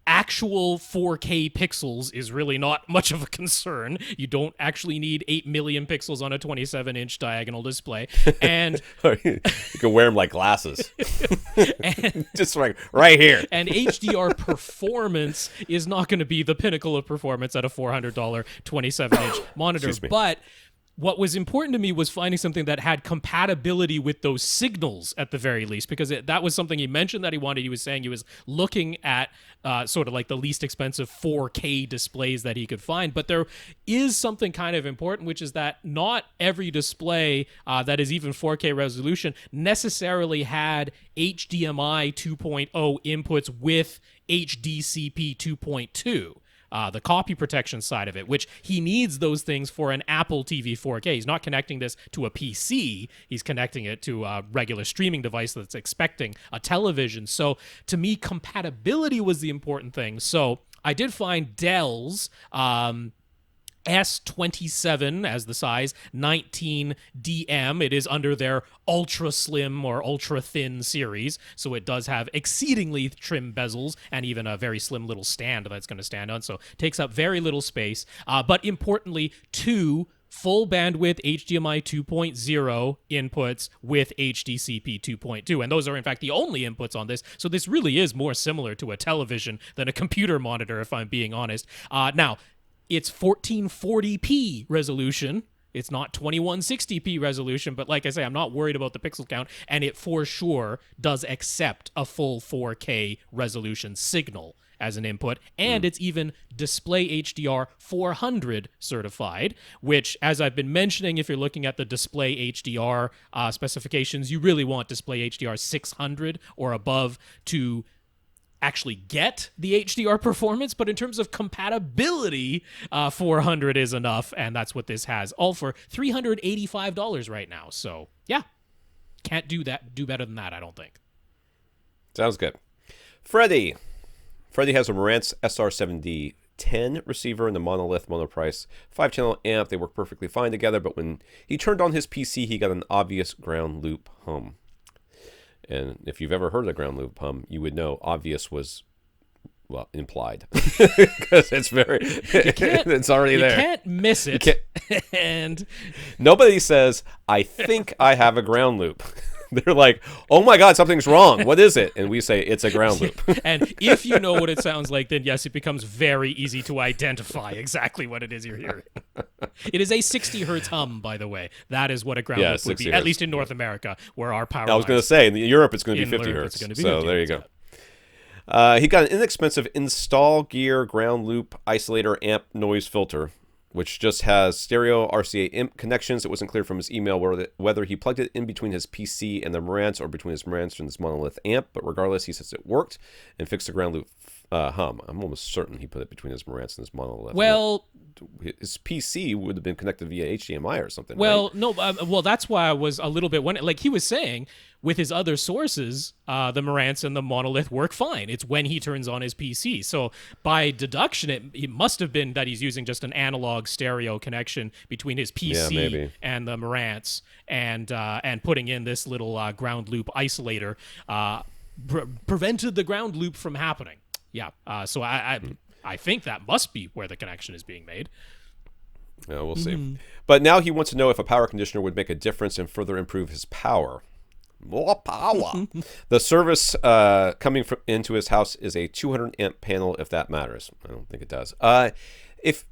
actual 4K pixels is really not much of a concern. You don't actually need 8 million pixels on a 27-inch diagonal display. And
you can wear them like glasses. Just like right here.
And HDR performance is not going to be the pinnacle of performance at a $400 27-inch monitor. But what was important to me was finding something that had compatibility with those signals at the very least, because that was something he mentioned that he wanted. He was saying he was looking at sort of like the least expensive 4K displays that he could find. But there is something kind of important, which is that not every display that is even 4K resolution necessarily had HDMI 2.0 inputs with HDCP 2.2. The copy protection side of it, which he needs those things for an Apple TV 4K. He's not connecting this to a PC. He's connecting it to a regular streaming device that's expecting a television. So to me, compatibility was the important thing. So I did find Dell's S27 as the size, 19DM. It is under their ultra slim or ultra thin series, so it does have exceedingly trim bezels and even a very slim little stand that's going to stand on, so it takes up very little space. But importantly, 2 full bandwidth HDMI 2.0 inputs with HDCP 2.2, and those are in fact the only inputs on this, so this really is more similar to a television than a computer monitor, if I'm being honest. Now, it's 1440p resolution. It's not 2160p resolution, but like I say, I'm not worried about the pixel count, and it for sure does accept a full 4K resolution signal as an input, and it's even Display HDR 400 certified, which, as I've been mentioning, if you're looking at the Display HDR specifications, you really want Display HDR 600 or above to actually get the HDR performance, but in terms of compatibility, 400 is enough, and that's what this has, all for $385 right now. So yeah, can't do better than that, I don't think.
Sounds good. Freddy has a Marantz SR7010 receiver and the monolith monoprice 5-channel amp. They work perfectly fine together, but when he turned on his PC, he got an obvious ground loop hum. And if you've ever heard of ground loop hum, you would know obvious was, well, implied. Because it's it's already there.
You can't miss it. And
nobody says, I think I have a ground loop. They're like, oh my God, something's wrong. What is it? And we say, it's a ground loop.
And if you know what it sounds like, then yes, it becomes very easy to identify exactly what it is you're hearing. It is a 60 hertz hum, by the way. That is what a ground loop would be, at least in North America, where our power.
I was going to say, in Europe, it's going to be 50 hertz. So there you go. He got an inexpensive InstallGear ground loop isolator amp noise filter, which just has stereo RCA imp connections. It wasn't clear from his email whether he plugged it in between his PC and the Marantz or between his Marantz and this monolith amp, but regardless, he says it worked and fixed the ground loop hum. I'm almost certain he put it between his Marantz and his monolith.
Well,
his PC would have been connected via HDMI or something.
Well,
right?
no, well, that's why I was a little bit like he was saying, with his other sources, the Marantz and the monolith work fine. It's when he turns on his PC. So by deduction, it must have been that he's using just an analog stereo connection between his PC and the Marantz, and putting in this little ground loop isolator prevented the ground loop from happening. Yeah. So I think that must be where the connection is being made.
Yeah, we'll see. But now he wants to know if a power conditioner would make a difference and further improve his power. More power. The service coming into his house is a 200 amp panel, if that matters. I don't think it does. If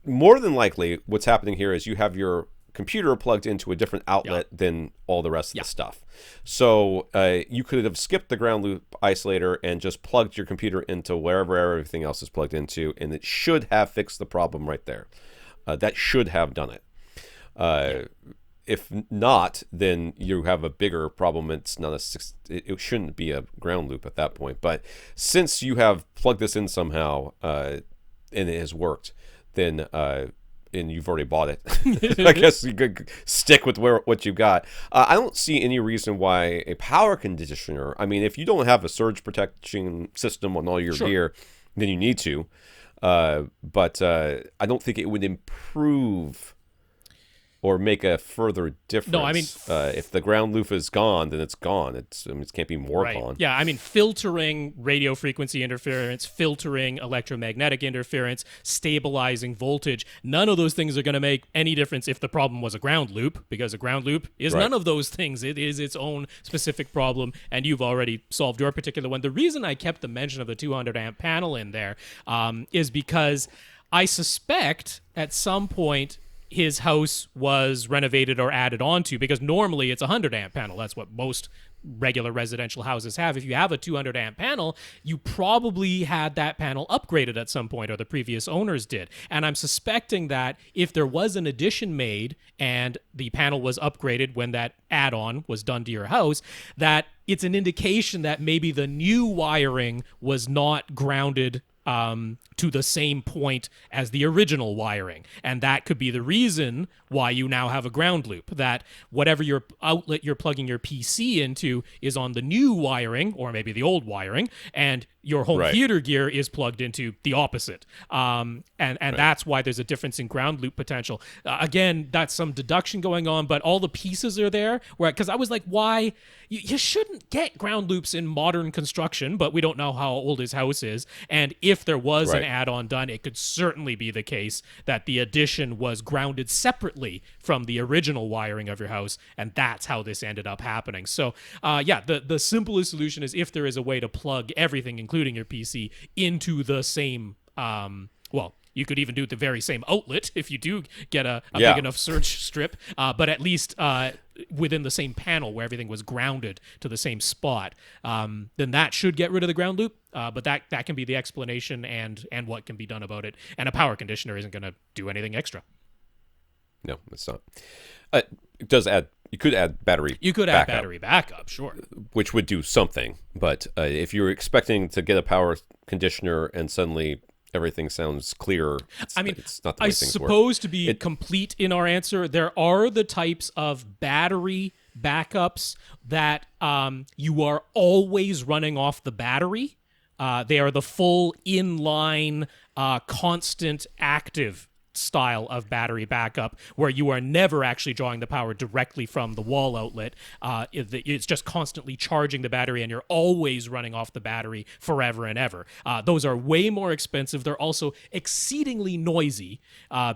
more than likely, what's happening here is you have your computer plugged into a different outlet than all the rest of the stuff. So you could have skipped the ground loop isolator and just plugged your computer into wherever everything else is plugged into, and it should have fixed the problem right there. That should have done it. If not, then you have a bigger problem. It's not it shouldn't be a ground loop at that point. But since you have plugged this in somehow and it has worked, then and you've already bought it, I guess you could stick with what you've got. I don't see any reason why a power conditioner. I mean, if you don't have a surge protection system on all your gear, then you need to. But I don't think it would improve or make a further difference.
No, I mean,
if the ground loop is gone, then it's gone. It can't be more gone.
Yeah, I mean, filtering radio frequency interference, filtering electromagnetic interference, stabilizing voltage, none of those things are going to make any difference if the problem was a ground loop, because a ground loop is none of those things. It is its own specific problem, and you've already solved your particular one. The reason I kept the mention of the 200 amp panel in there is because I suspect at some point his house was renovated or added onto, because normally it's a 100 amp panel. That's what most regular residential houses have. If you have a 200 amp panel, you probably had that panel upgraded at some point, or the previous owners did. And I'm suspecting that if there was an addition made and the panel was upgraded when that add-on was done to your house, that it's an indication that maybe the new wiring was not grounded to the same point as the original wiring. And that could be the reason why you now have a ground loop, that whatever your outlet you're plugging your PC into is on the new wiring, or maybe the old wiring, and your home theater gear is plugged into the opposite. And that's why there's a difference in ground loop potential. Again, that's some deduction going on, but all the pieces are there. Because I was like, why? You shouldn't get ground loops in modern construction, but we don't know how old his house is. And if there was an add-on done, it could certainly be the case that the addition was grounded separately from the original wiring of your house, and that's how this ended up happening. So, the simplest solution is if there is a way to plug everything, including your PC, into the same, you could even do the very same outlet if you do get a big enough surge strip, but at least within the same panel where everything was grounded to the same spot, then that should get rid of the ground loop. But that can be the explanation and what can be done about it. And a power conditioner isn't going to do anything extra.
No, it's not. It does add. You could add battery.
You could add battery backup, sure. Which
would do something. But if you're expecting to get a power conditioner and suddenly everything sounds clear, it's not the way things work. I suppose
to be complete in our answer, there are the types of battery backups that you are always running off the battery. They are the full inline, constant active style of battery backup, where you are never actually drawing the power directly from the wall outlet. It's just constantly charging the battery, and you're always running off the battery forever and ever. Those are way more expensive. They're also exceedingly noisy,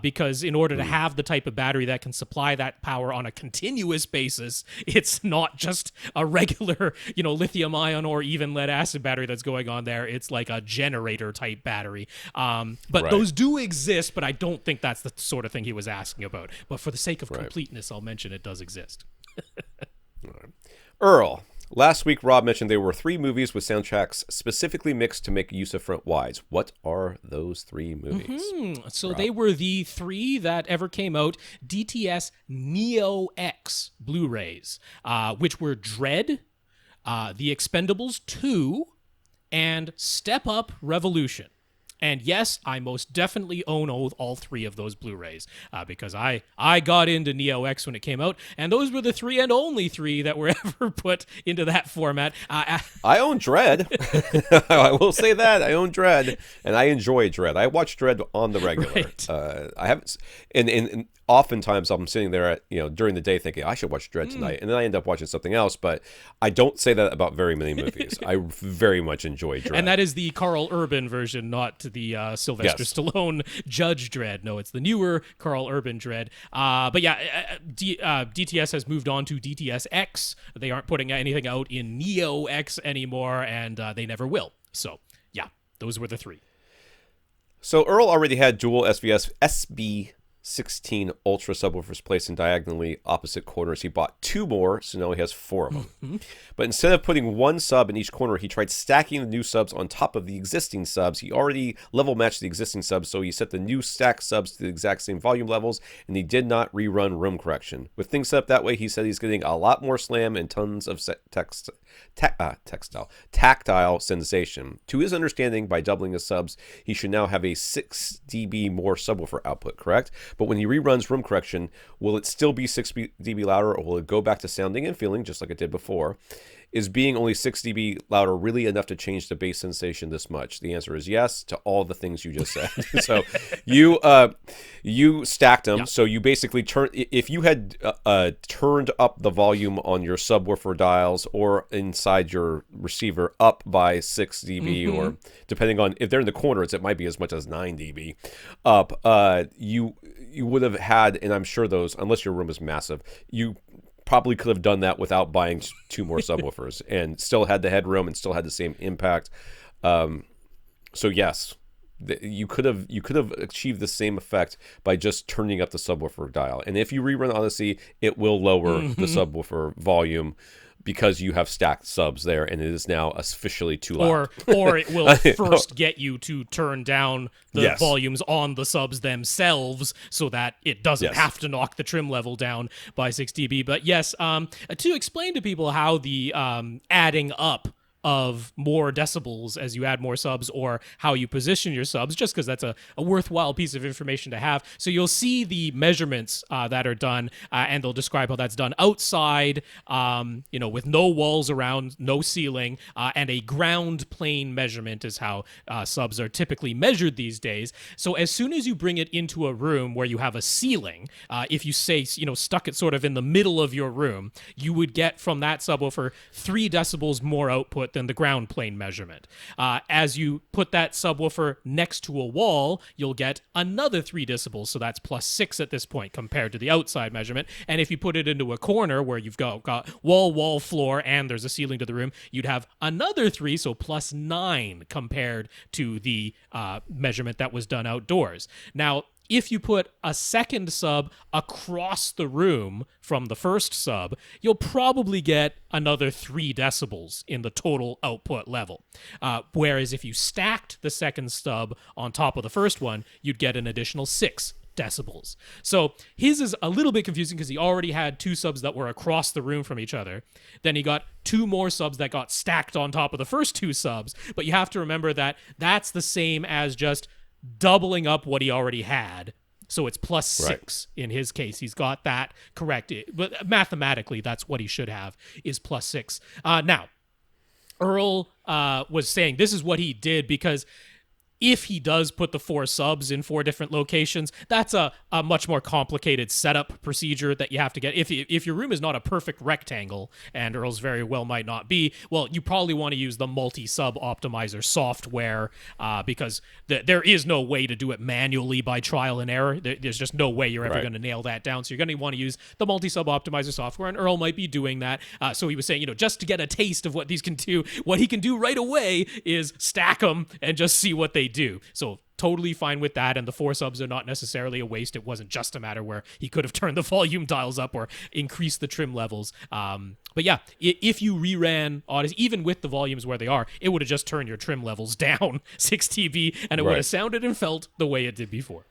because in order to have the type of battery that can supply that power on a continuous basis, it's not just a regular, lithium ion or even lead acid battery that's going on there. It's like a generator type battery. But those do exist, but I don't think that's the sort of thing he was asking about. But for the sake of completeness, I'll mention it does exist.
Earl, last week Rob mentioned there were 3 movies with soundtracks specifically mixed to make use of front wides. What are those 3 movies?
So Rob? They were the 3 that ever came out, DTS Neo X Blu-rays, which were Dread, The Expendables 2, and Step Up Revolution. And yes, I most definitely own all 3 of those Blu-rays, because I got into Neo X when it came out, and those were the 3 and only 3 that were ever put into that format.
I own Dread. I will say that. I own Dread, and I enjoy Dread. I watch Dread on the regular.
Right.
I haven't, and oftentimes I'm sitting there at, during the day thinking I should watch Dredd tonight, and then I end up watching something else. But I don't say that about very many movies. I very much enjoy Dredd,
and that is the Karl Urban version, not the Sylvester Stallone Judge Dredd. No, it's the newer Karl Urban Dredd. But yeah, DTS has moved on to DTS X. They aren't putting anything out in Neo X anymore, and they never will. So yeah, those were the three.
So Earle already had dual SVS SB16 Ultra subwoofers placed in diagonally opposite corners. He bought 2 more, so now he has 4 of them. But instead of putting 1 sub in each corner, he tried stacking the new subs on top of the existing subs. He already level matched the existing subs, so he set the new stacked subs to the exact same volume levels, and he did not rerun room correction. With things set up that way, he said he's getting a lot more slam and tons of tactile sensation. To his understanding, by doubling his subs, he should now have a 6 dB more subwoofer output, correct? But when he reruns room correction, will it still be 6 dB louder, or will it go back to sounding and feeling just like it did before? Is being only 6 dB louder really enough to change the bass sensation this much? The answer is yes to all the things you just said. So you stacked them. Yep. So you basically if you had turned up the volume on your subwoofer dials or inside your receiver up by 6 dB, or depending on if they're in the corners, it might be as much as 9 dB up. You would have had, and I'm sure those, unless your room is massive, you probably could have done that without buying 2 more subwoofers and still had the headroom and still had the same impact. So yes, you could have achieved the same effect by just turning up the subwoofer dial. And if you rerun Odyssey, it will lower the subwoofer volume, because you have stacked subs there, and it is now officially too loud.
Or it will first get you to turn down the volumes on the subs themselves so that it doesn't have to knock the trim level down by 6 dB. But yes, to explain to people how the adding up of more decibels as you add more subs, or how you position your subs, just because that's a worthwhile piece of information to have. So you'll see the measurements that are done, and they'll describe how that's done outside, with no walls around, no ceiling, and a ground plane measurement is how subs are typically measured these days. So as soon as you bring it into a room where you have a ceiling, if you say, stuck it sort of in the middle of your room, you would get from that subwoofer 3 decibels more output than the ground plane measurement. As you put that subwoofer next to a wall, you'll get another 3 decibels, so that's plus 6 at this point compared to the outside measurement. And if you put it into a corner where you've got wall, floor, and there's a ceiling to the room, you'd have another 3, so plus 9 compared to the measurement that was done outdoors. Now, if you put a second sub across the room from the first sub, you'll probably get another 3 decibels in the total output level. Whereas if you stacked the second sub on top of the first one, you'd get an additional 6 decibels. So his is a little bit confusing because he already had 2 subs that were across the room from each other. Then he got 2 more subs that got stacked on top of the first 2 subs. But you have to remember that that's the same as just doubling up what he already had. So it's plus 6 in his case. He's got that correct. But mathematically, that's what he should have, is plus 6. Now, Earle was saying this is what he did because if he does put the 4 subs in 4 different locations, that's a much more complicated setup procedure that you have to get. If your room is not a perfect rectangle, and Earle's very well might not be, well, you probably want to use the multi-sub optimizer software because there is no way to do it manually by trial and error. There's just no way you're ever going to nail that down. So you're going to want to use the multi-sub optimizer software, and Earle might be doing that. So he was saying, just to get a taste of what these can do, what he can do right away is stack them and just see what they do. So totally fine with that, and the 4 subs are not necessarily a waste. It wasn't just a matter where he could have turned the volume dials up or increased the trim levels. But yeah, if you reran Odyssey, even with the volumes where they are, it would have just turned your trim levels down 6 dB, and it would have sounded and felt the way it did before.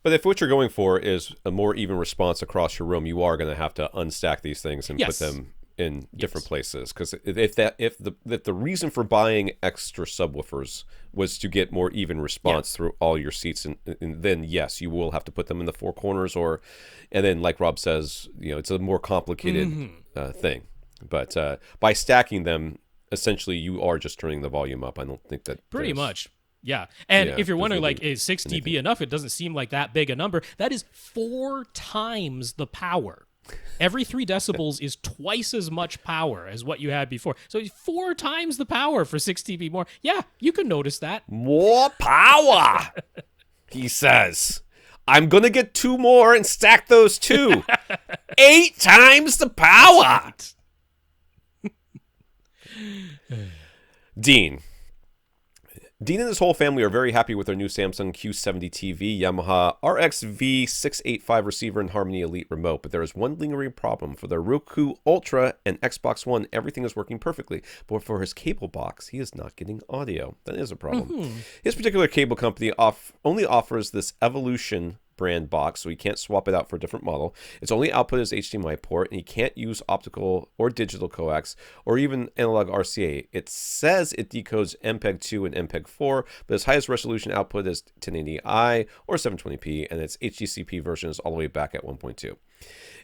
But if what you're going for is a more even response across your room, you are going to have to unstack these things and put them in different places, because if the reason for buying extra subwoofers was to get more even response through all your seats, and then yes, you will have to put them in the 4 corners, and then like Rob says, it's a more complicated thing. But by stacking them, essentially you are just turning the volume up. I don't think that
pretty much. Yeah. And
Yeah,
if you're wondering,
really
like, is 6 dB enough? It doesn't seem like that big a number. That is 4 times the power. Every 3 decibels is twice as much power as what you had before. So 4 times the power for 6 dB more. Yeah, you can notice that.
More power, he says. I'm going to get 2 more and stack those 2. 8 times the power. Dean and his whole family are very happy with their new Samsung Q70 TV, Yamaha RXV685 receiver, and Harmony Elite remote, but there is one lingering problem. For their Roku Ultra and Xbox One, everything is working perfectly, but for his cable box, he is not getting audio. That is a problem. His particular cable company only offers this Evolution brand box, so he can't swap it out for a different model. Its only output is HDMI port, and he can't use optical or digital coax or even analog RCA. It says it decodes MPEG 2 and MPEG 4, but its highest resolution output is 1080i or 720p, and its HDCP version is all the way back at 1.2.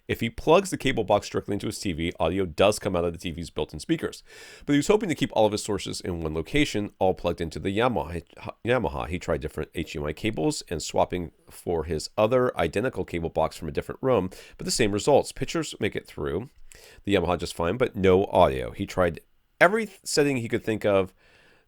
If he plugs the cable box directly into his TV, audio does come out of the TV's built-in speakers. But he was hoping to keep all of his sources in one location, all plugged into the Yamaha. He tried different HDMI cables and swapping for his other identical cable box from a different room, but the same results. Pictures make it through the Yamaha just fine, but no audio. He tried every setting he could think of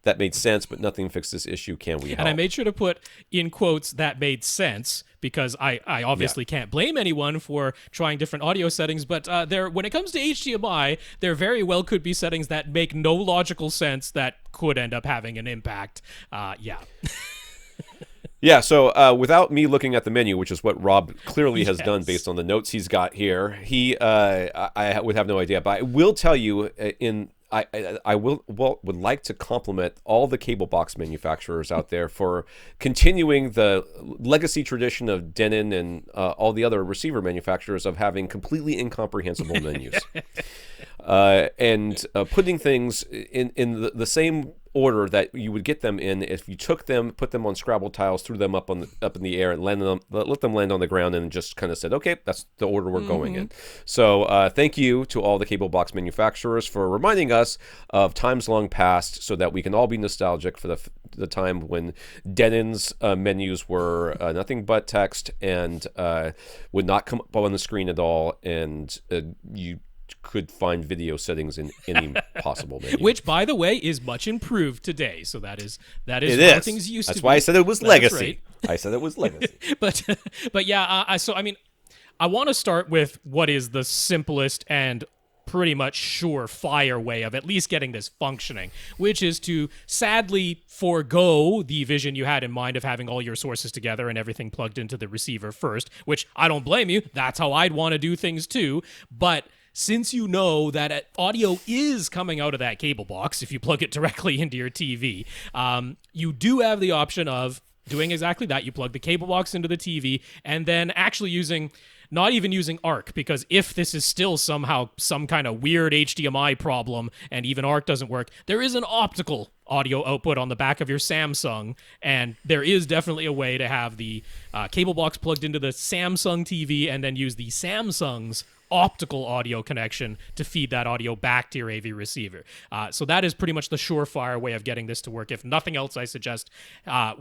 that made sense, but nothing fixed this issue. Can we help?
And I made sure to put in quotes that made sense, because I obviously can't blame anyone for trying different audio settings, but when it comes to HDMI, there very well could be settings that make no logical sense that could end up having an impact.
Yeah, so without me looking at the menu, which is what Rob clearly has done based on the notes he's got here, I would have no idea. But I will tell you, I would like to compliment all the cable box manufacturers out there for continuing the legacy tradition of Denon and all the other receiver manufacturers of having completely incomprehensible menus. And putting things in the same order that you would get them in if you took them, put them on Scrabble tiles, threw them up in the air, and let them land on the ground, and just kind of said, okay, that's the order we're going in. So thank you to all the cable box manufacturers for reminding us of times long past, so that we can all be nostalgic for the time when Denon's menus were nothing but text and would not come up on the screen at all, and you could find video settings in any possible menu.
Which, by the way, is much improved today. So that is how things used to be.
That's why I said it was legacy. Right. I said it was legacy.
but yeah, so I mean, I want to start with what is the simplest and pretty much surefire way of at least getting this functioning, which is to sadly forego the vision you had in mind of having all your sources together and everything plugged into the receiver first, which I don't blame you. That's how I'd want to do things too. But since you know that audio is coming out of that cable box, if you plug it directly into your TV, you do have the option of doing exactly that. You plug the cable box into the TV and then actually not even using ARC, because if this is still somehow some kind of weird HDMI problem and even ARC doesn't work, there is an optical audio output on the back of your Samsung, and there is definitely a way to have the cable box plugged into the Samsung TV and then use the Samsung's optical audio connection to feed that audio back to your AV receiver. So that is pretty much the surefire way of getting this to work. If nothing else, I suggest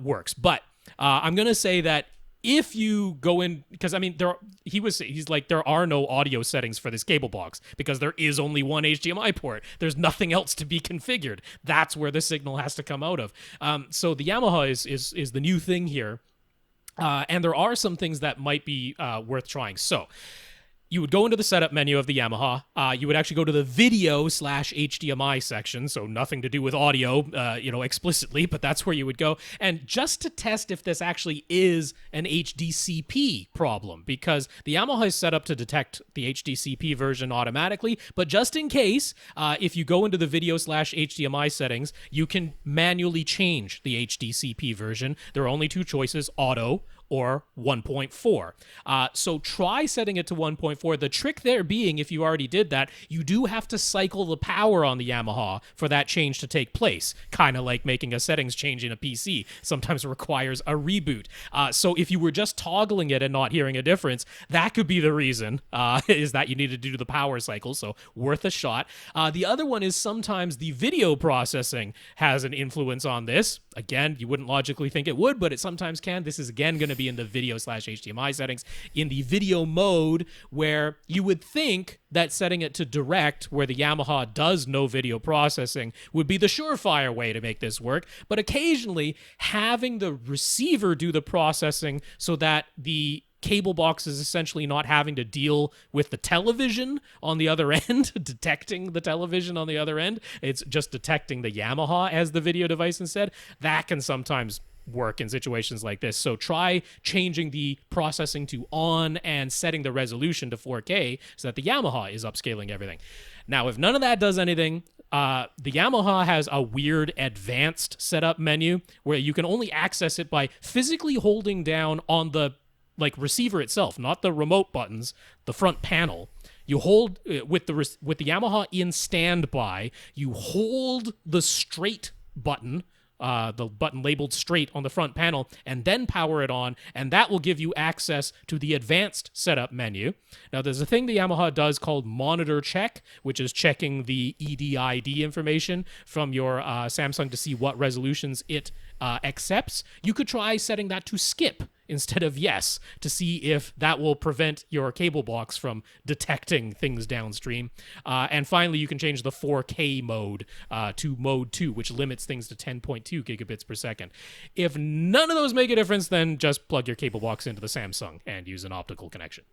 works. But I'm going to say that if you go in, because I mean, he's like, there are no audio settings for this cable box because there is only one HDMI port. There's nothing else to be configured. That's where the signal has to come out of. So the Yamaha is the new thing here. And there are some things that might be worth trying. So you would go into the setup menu of the Yamaha. You would actually go to the video/HDMI section, so nothing to do with audio, explicitly, but that's where you would go. And just to test if this actually is an HDCP problem, because the Yamaha is set up to detect the HDCP version automatically, but just in case, if you go into the video/HDMI settings, you can manually change the HDCP version. There are only two choices, auto or 1.4. So try setting it to 1.4. The trick there being, if you already did that, you do have to cycle the power on the Yamaha for that change to take place. Kind of like making a settings change in a PC. Sometimes requires a reboot. So if you were just toggling it and not hearing a difference, that could be the reason, is that you need to do the power cycle. So worth a shot. The other one is sometimes the video processing has an influence on this. Again, you wouldn't logically think it would, but it sometimes can. This is again going to be in the video/HDMI settings, in the video mode, where you would think that setting it to direct, where the Yamaha does no video processing, would be the surefire way to make this work. But occasionally, having the receiver do the processing so that the cable box is essentially not having to deal with the television on the other end, detecting the television on the other end. It's just detecting the Yamaha as the video device instead. That can sometimes work in situations like this. So try changing the processing to on and setting the resolution to 4K so that the Yamaha is upscaling everything. Now, if none of that does anything, the Yamaha has a weird advanced setup menu where you can only access it by physically holding down on the receiver itself, not the remote buttons, the front panel. You hold with the Yamaha in standby, you hold the straight button, the button labeled straight on the front panel, and then power it on, and that will give you access to the advanced setup menu. Now, there's a thing the Yamaha does called monitor check, which is checking the EDID information from your Samsung to see what resolutions it accepts. You could try setting that to skip instead of yes, to see if that will prevent your cable box from detecting things downstream. And finally, you can change the 4K mode to mode 2, which limits things to 10.2 gigabits per second. If none of those make a difference, then just plug your cable box into the Samsung and use an optical connection.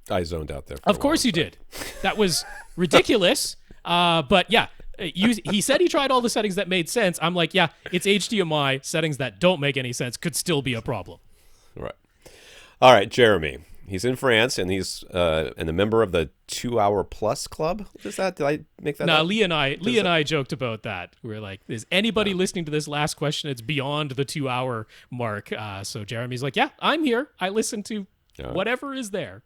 I zoned out there.
Of course you did. That was ridiculous. But yeah, he said he tried all the settings that made sense. I'm like, yeah, it's HDMI. Settings that don't make any sense could still be a problem.
Right. All right, Jeremy. He's in France, and he's a member of the 2 Hour Plus Club. What is that? Did I make that up?
No, Lee and I joked about that. We were like, is anybody listening to this last question? It's beyond the 2 hour mark. So Jeremy's like, yeah, I'm here. I listen to whatever is there.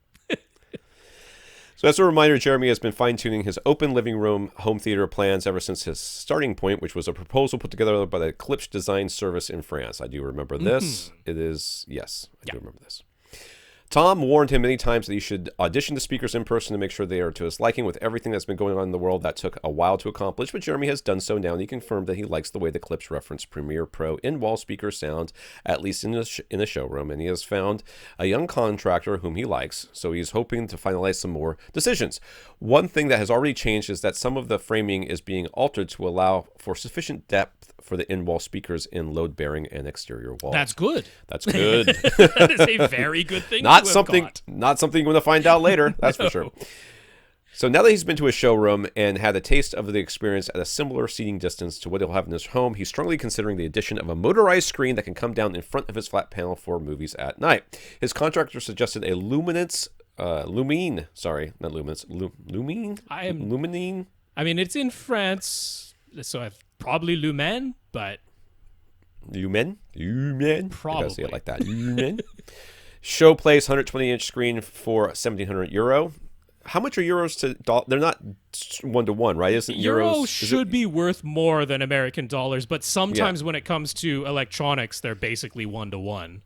So as a reminder, Jeremy has been fine-tuning his open living room home theater plans ever since his starting point, which was a proposal put together by the Klipsch Design Service in France. I do remember this. It is, yes, I do remember this. Tom warned him many times that he should audition the speakers in person to make sure they are to his liking. With everything that's been going on in the world, that took a while to accomplish, but Jeremy has done so now, and he confirmed that he likes the way the Klipsch reference Premiere Pro in-wall speakers sound, at least in the showroom, and he has found a young contractor whom he likes, so he's hoping to finalize some more decisions. One thing that has already changed is that some of the framing is being altered to allow for sufficient depth for the in-wall speakers in load-bearing and exterior walls.
That's good.
That's good.
That is a very good thing.
Not something you're going to find out later. That's for sure. So now that he's been to a showroom and had a taste of the experience at a similar seating distance to what he'll have in his home, he's strongly considering the addition of a motorized screen that can come down in front of his flat panel for movies at night. His contractor suggested a Luminance, Lumine. I mean, it's in France, so I've probably Lumen, but Lumen,
probably.
I say it like that. Lumen. Show place 120-inch screen for €1,700. How much are euros to dollars? They're not 1-to-1, right? Isn't
Euro should be worth more than American dollars, but sometimes when it comes to electronics, they're basically 1-to-1.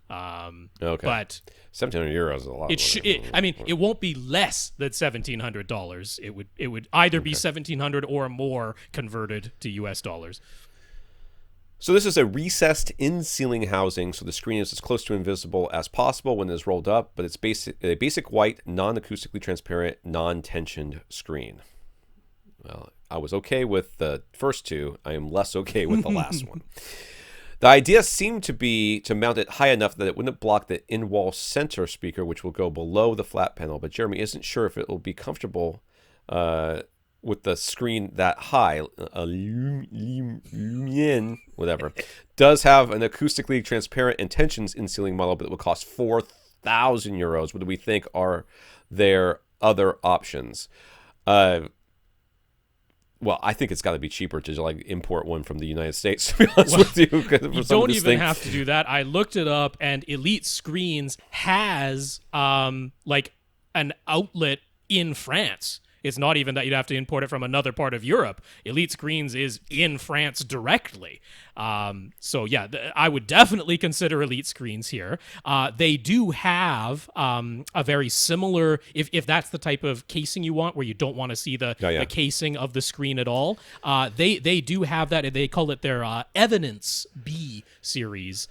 Okay, but €1,700 is a lot.
It won't be less than $1,700. It would either be $1,700 or more converted to US dollars.
So this is a recessed in-ceiling housing, so the screen is as close to invisible as possible when it is rolled up, but it's a basic white, non-acoustically transparent, non-tensioned screen. Well, I was okay with the first two. I am less okay with the last one. The idea seemed to be to mount it high enough that it wouldn't block the in-wall center speaker, which will go below the flat panel, but Jeremy isn't sure if it will be comfortable with the screen that high. Whatever, does have an acoustically transparent and tensions in-ceiling model, but it will cost €4,000. What do we think are their other options? well, I think it's got to be cheaper to like import one from the United States, to be honest with you.
You don't even have to do that. I looked it up, and Elite Screens has like an outlet in France. It's not even that you'd have to import it from another part of Europe. Elite Screens is in France directly. So yeah, I would definitely consider Elite Screens here. They do have a very similar, if that's the type of casing you want, where you don't want to see the casing of the screen at all. They do have that. They call it their Evidence B series,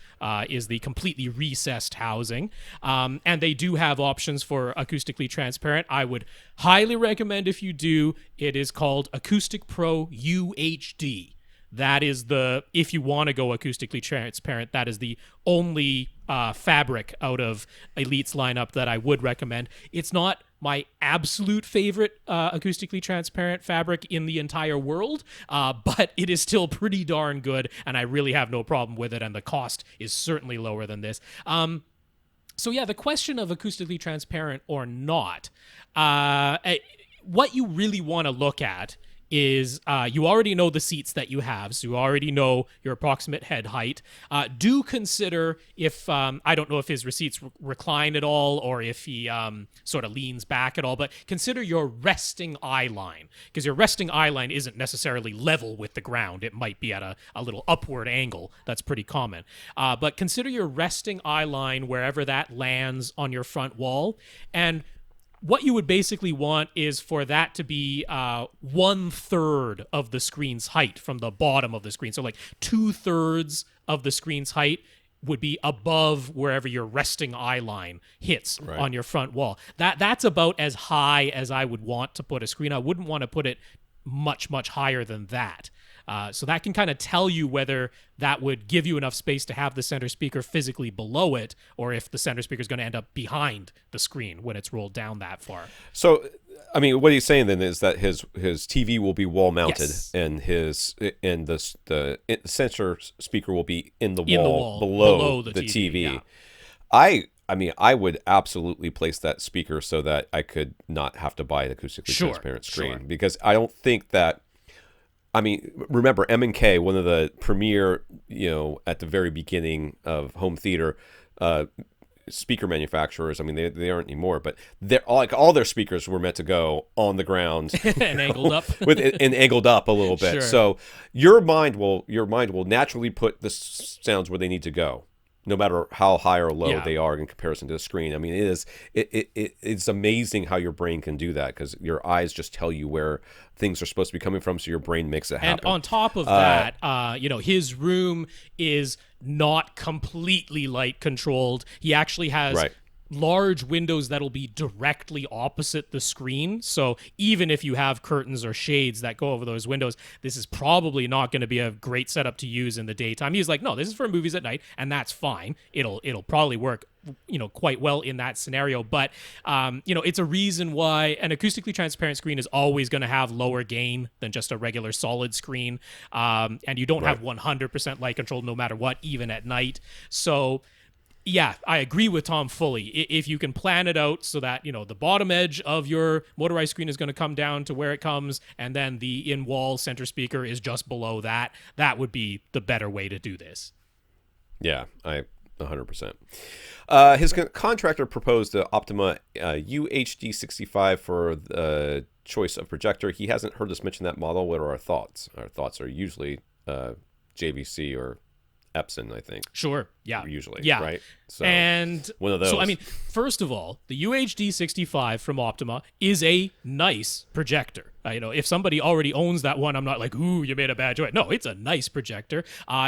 is the completely recessed housing. And they do have options for acoustically transparent. I would highly recommend, if you do, it is called Acoustic Pro UHD. That is if you want to go acoustically transparent, that is the only fabric out of Elite's lineup that I would recommend. It's not my absolute favorite acoustically transparent fabric in the entire world, but it is still pretty darn good, and I really have no problem with it, and the cost is certainly lower than this. So yeah, the question of acoustically transparent or not, what you really want to look at is you already know the seats that you have, so you already know your approximate head height. Do consider if, I don't know if his seats recline at all or if he sort of leans back at all, but consider your resting eye line, because your resting eye line isn't necessarily level with the ground. It might be at a little upward angle. That's pretty common. But consider your resting eye line wherever that lands on your front wall, and what you would basically want is for that to be 1/3 of the screen's height from the bottom of the screen. So like 2/3 of the screen's height would be above wherever your resting eye line hits on your front wall. That's about as high as I would want to put a screen. I wouldn't want to put it much, much higher than that. So that can kind of tell you whether that would give you enough space to have the center speaker physically below it, or if the center speaker is going to end up behind the screen when it's rolled down that far.
So, I mean, what he's saying then is that his TV will be wall mounted, and the center speaker will be in the wall below the TV. Yeah. I mean, I would absolutely place that speaker so that I could not have to buy an acoustically transparent screen, because I don't think that. I mean, remember M&K, one of the premier, at the very beginning of home theater speaker manufacturers. I mean, they aren't anymore, but they're all their speakers were meant to go on the ground
and angled up,
and angled up a little bit. Sure. So your mind will naturally put the sounds where they need to go, no matter how high or low they are in comparison to the screen. I mean, it's amazing how your brain can do that, because your eyes just tell you where things are supposed to be coming from, so your brain makes it happen.
And on top of that, his room is not completely light controlled. He actually has large windows that'll be directly opposite the screen. So even if you have curtains or shades that go over those windows, this is probably not going to be a great setup to use in the daytime. He's like, no, this is for movies at night, and that's fine. It'll probably work quite well in that scenario. But it's a reason why an acoustically transparent screen is always going to have lower gain than just a regular solid screen, and you don't have 100% light control no matter what, even at night. So yeah, I agree with Tom fully. If you can plan it out so that, the bottom edge of your motorized screen is going to come down to where it comes, and then the in-wall center speaker is just below that, that would be the better way to do this.
Yeah, 100%. His contractor proposed the Optima UHD 65 for the choice of projector. He hasn't heard us mention that model. What are our thoughts? Our thoughts are usually JVC or Epson, I think.
Sure. Yeah.
Usually.
Yeah.
Right. So
and
one of those.
So I mean, first of all, the UHD 65 from Optima is a nice projector. If somebody already owns that one, I'm not like, ooh, you made a bad choice. No, it's a nice projector.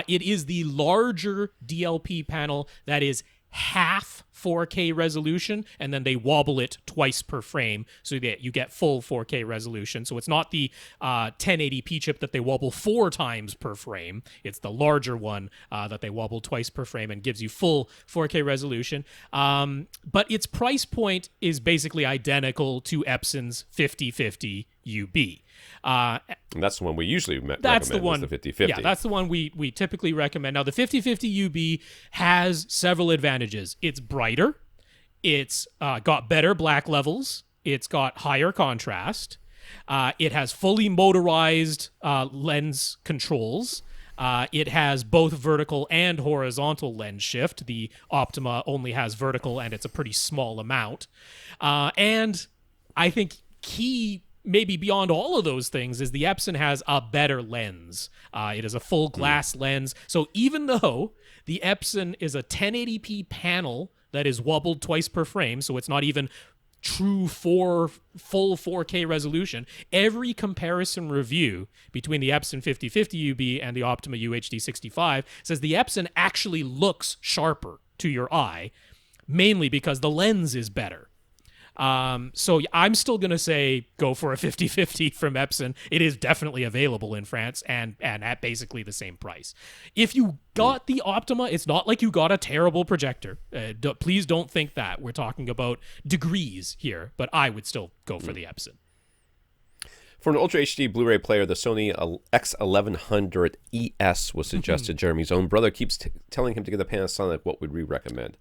It is the larger DLP panel that is half 4K resolution, and then they wobble it twice per frame so that you get full 4K resolution. So it's not the 1080p chip that they wobble 4 times per frame. It's the larger one that they wobble twice per frame and gives you full 4K resolution. But its price point is basically identical to Epson's 5050 UB.
And that's the one we usually recommend.
That's the one.
The 5050.
Yeah, that's the one we typically recommend. Now, the 5050 UB has several advantages. It's brighter. It's got better black levels. It's got higher contrast. It has fully motorized lens controls. It has both vertical and horizontal lens shift. The Optima only has vertical, and it's a pretty small amount. And I think key, maybe beyond all of those things, is the Epson has a better lens. It is a full glass lens. So even though the Epson is a 1080p panel that is wobbled twice per frame, so it's not even true full 4K resolution, every comparison review between the Epson 5050 UB and the Optima UHD 65 says the Epson actually looks sharper to your eye, mainly because the lens is better. So I'm still going to say go for a 50-50 from Epson. It is definitely available in France and at basically the same price. If you got the Optima, it's not like you got a terrible projector. Please don't think that. We're talking about degrees here, but I would still go for the Epson.
For an Ultra HD Blu-ray player, the Sony X1100 ES was suggested. Jeremy's own brother keeps telling him to get a Panasonic. What would we recommend?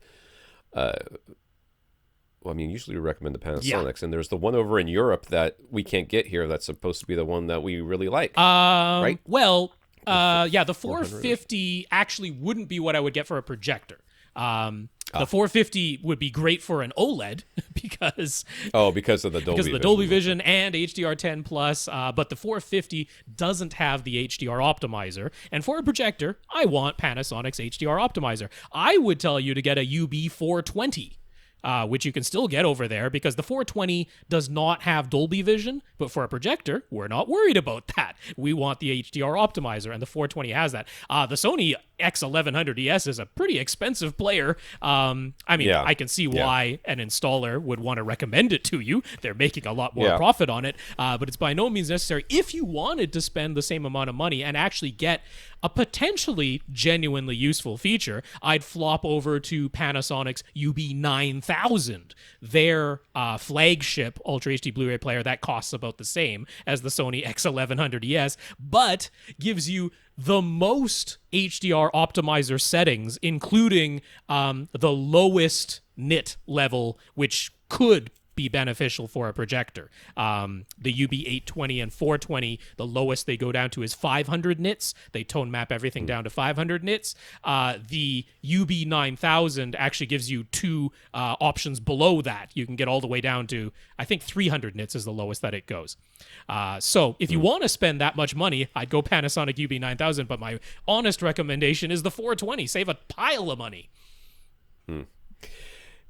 Well, I mean, usually we recommend the Panasonics, and there's the one over in Europe that we can't get here that's supposed to be the one that we really like, right?
Well, the 450 actually wouldn't be what I would get for a projector. The 450 would be great for an OLED because
of the
Dolby Vision and HDR10 plus. But the 450 doesn't have the HDR optimizer, and for a projector, I want Panasonic's HDR optimizer. I would tell you to get a UB420. Which you can still get over there because the 420 does not have Dolby Vision, but for a projector, we're not worried about that. We want the HDR optimizer, and the 420 has that. The Sony X1100 ES is a pretty expensive player. I can see why an installer would want to recommend it to you. They're making a lot more profit on it, but it's by no means necessary. If you wanted to spend the same amount of money and actually get a potentially genuinely useful feature, I'd flop over to Panasonic's UB-9000, their flagship Ultra HD Blu-ray player that costs about the same as the Sony X1100 ES, but gives you the most HDR optimizer settings, including the lowest nit level, which could be beneficial for a projector. The UB820 and 420, the lowest they go down to is 500 nits. They tone map everything down to 500 nits. The UB9000 actually gives you two options below that. You can get all the way down to, I think 300 nits is the lowest that it goes. So if you want to spend that much money, I'd go Panasonic UB9000, but my honest recommendation is the 420. Save a pile of money.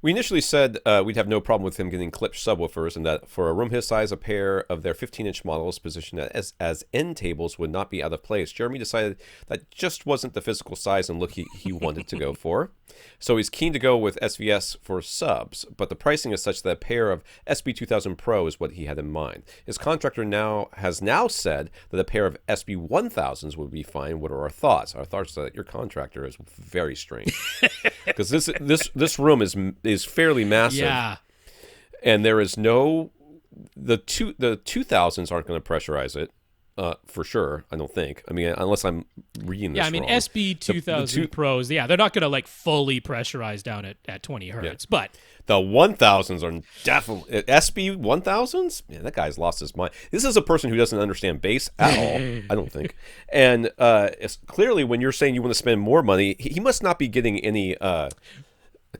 We initially said we'd have no problem with him getting clipped subwoofers, and that for a room his size, a pair of their 15-inch models positioned as end tables would not be out of place. Jeremy decided that just wasn't the physical size and look he wanted to go for. So he's keen to go with SVS for subs, but the pricing is such that a pair of SB-2000 Pro is what he had in mind. His contractor has now said that a pair of SB-1000s would be fine. What are our thoughts? Our thoughts are that your contractor is very strange. Because this room is fairly massive, and there is no the 2000s aren't going to pressurize it for sure. I don't think. I mean, unless I'm reading this wrong.
SB-2000 Pros, they're not going to like fully pressurize down at 20 hertz, but
the 1000s are definitely SB-1000s. Man, that guy's lost his mind. This is a person who doesn't understand bass at all. I don't think. And it's clearly, when you're saying you want to spend more money, he must not be getting any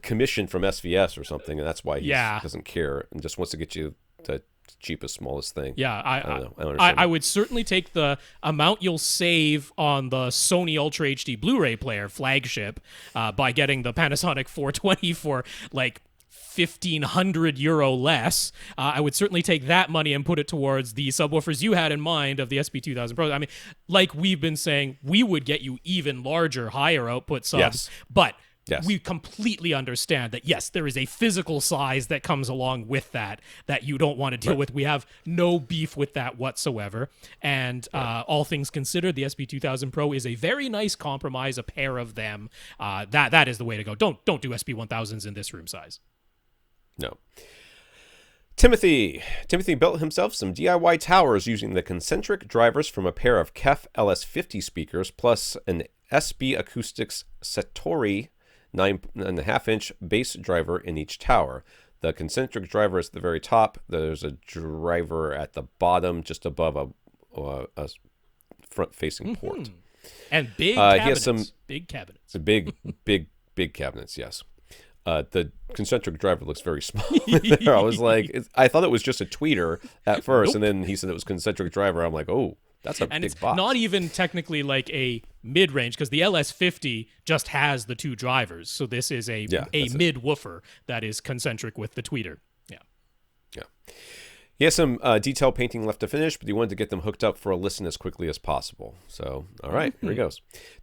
commission from SVS or something, and that's why he doesn't care and just wants to get you the cheapest, smallest thing.
I would certainly take the amount you'll save on the Sony Ultra HD Blu-ray player flagship by getting the Panasonic 420 for like €1,500 less. I would certainly take that money and put it towards the subwoofers you had in mind of the SB-2000 Pro. I mean, like we've been saying, we would get you even larger, higher output subs, but we completely understand that, yes, there is a physical size that comes along with that you don't want to deal with. We have no beef with that whatsoever. And all things considered, the SB-2000 Pro is a very nice compromise, a pair of them. That is the way to go. Don't do SB-1000s in this room size.
No. Timothy built himself some DIY towers using the concentric drivers from a pair of KEF LS50 speakers plus an SB Acoustics Satori 9.5-inch bass driver in each tower. The concentric driver is at the very top. There's a driver at the bottom, just above a front-facing port.
And big cabinets.
He has some
big cabinets.
Big cabinets, yes. The concentric driver looks very small there. I was like, I thought it was just a tweeter at first, and then he said it was concentric driver. I'm like, oh, that's a big box.
Not even technically like a mid-range, because the LS50 just has the 2 drivers. So this is a mid-woofer that is concentric with the tweeter.
Yeah. He has some detail painting left to finish, but he wanted to get them hooked up for a listen as quickly as possible. So, all right, here he goes.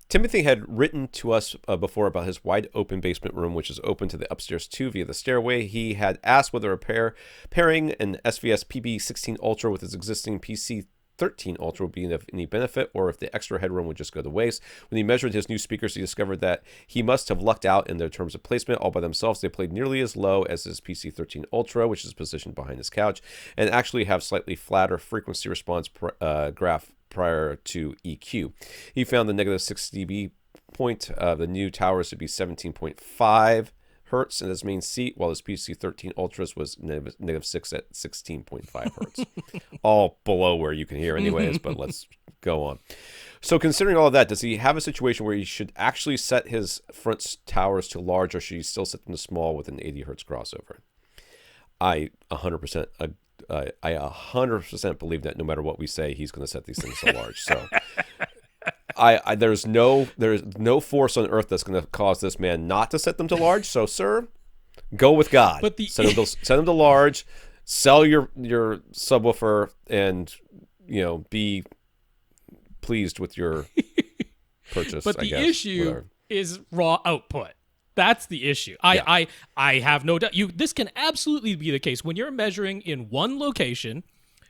Timothy had written to us before about his wide-open basement room, which is open to the upstairs too via the stairway. He had asked whether pairing an SVS PB-1000 Ultra with his existing PC-13 Ultra would be of any benefit, or if the extra headroom would just go to waste. When he measured his new speakers, he discovered that he must have lucked out in their terms of placement. All by themselves, they played nearly as low as his PC-13 Ultra, which is positioned behind his couch, and actually have slightly flatter frequency response graph prior to EQ. He found the negative 6 dB point of the new towers to be 17.5 hertz in his main seat, while his PC-13 Ultras was negative 6 at 16.5 hertz. All below where you can hear anyways, but let's go on. So considering all of that, does he have a situation where he should actually set his front towers to large, or should he still set them to small with an 80 hertz crossover? I 100% believe that no matter what we say, he's going to set these things to large. So there's no force on earth that's going to cause this man not to set them to large. So, sir, go with God. But set them to large, sell your subwoofer, and be pleased with your purchase.
But the issue is raw output. That's the issue. I have no doubt. This can absolutely be the case. When you're measuring in one location,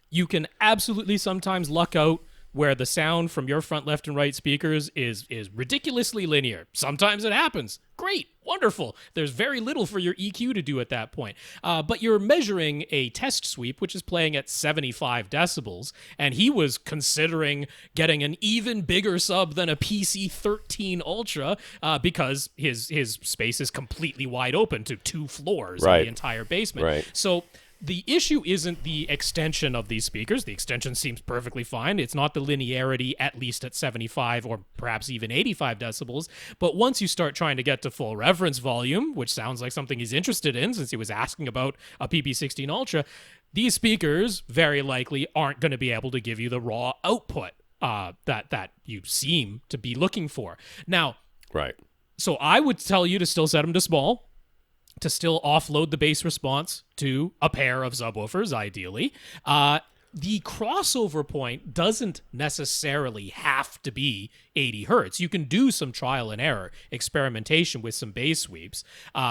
you can absolutely sometimes luck out where the sound from your front, left, and right speakers is ridiculously linear. Sometimes it happens. Great. Wonderful. There's very little for your EQ to do at that point. But you're measuring a test sweep, which is playing at 75 decibels, and he was considering getting an even bigger sub than a PC-13 Ultra because his space is completely wide open to 2 floors in the entire basement.
Right.
So the issue isn't the extension of these speakers. The extension seems perfectly fine. It's not the linearity, at least at 75 or perhaps even 85 decibels. But once you start trying to get to full reference volume, which sounds like something he's interested in since he was asking about a PB-16 Ultra, these speakers very likely aren't going to be able to give you the raw output that you seem to be looking for. Now, so I would tell you to still set them to small, to still offload the bass response to a pair of subwoofers, ideally. The crossover point doesn't necessarily have to be 80 hertz. You can do some trial and error experimentation with some bass sweeps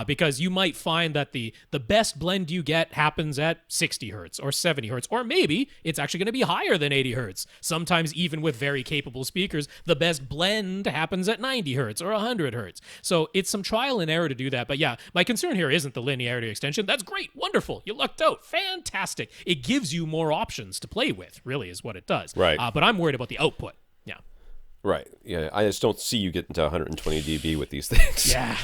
because you might find that the best blend you get happens at 60 hertz or 70 hertz, or maybe it's actually going to be higher than 80 hertz. Sometimes even with very capable speakers, the best blend happens at 90 hertz or 100 hertz. So it's some trial and error to do that. But yeah, my concern here isn't the linearity extension. That's great. Wonderful. You lucked out. Fantastic. It gives you more options to play with, really, is what it does.
Right.
But I'm worried about the output. Yeah.
Right. Yeah. I just don't see you getting to 120 dB with these things.
Yeah.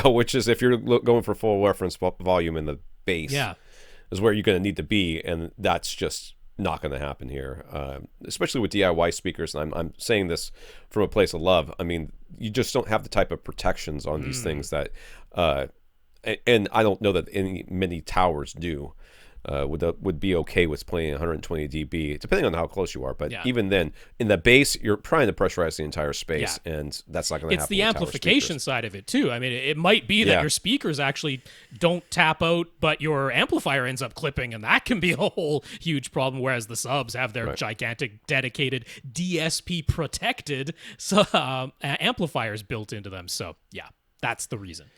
Which is, if you're going for full reference volume in the bass, is where you're going to need to be, and that's just not going to happen here. Especially with DIY speakers, and I'm saying this from a place of love. I mean, you just don't have the type of protections on these things that, and I don't know that many towers do. Would be okay with playing 120 dB, depending on how close you are. But even then, in the bass, you're trying to pressurize the entire space, and that's not going to happen.
It's the amplification side of it, too. I mean, it might be that your speakers actually don't tap out, but your amplifier ends up clipping, and that can be a whole huge problem, whereas the subs have their gigantic, dedicated, DSP-protected amplifiers built into them. So, yeah, that's the reason.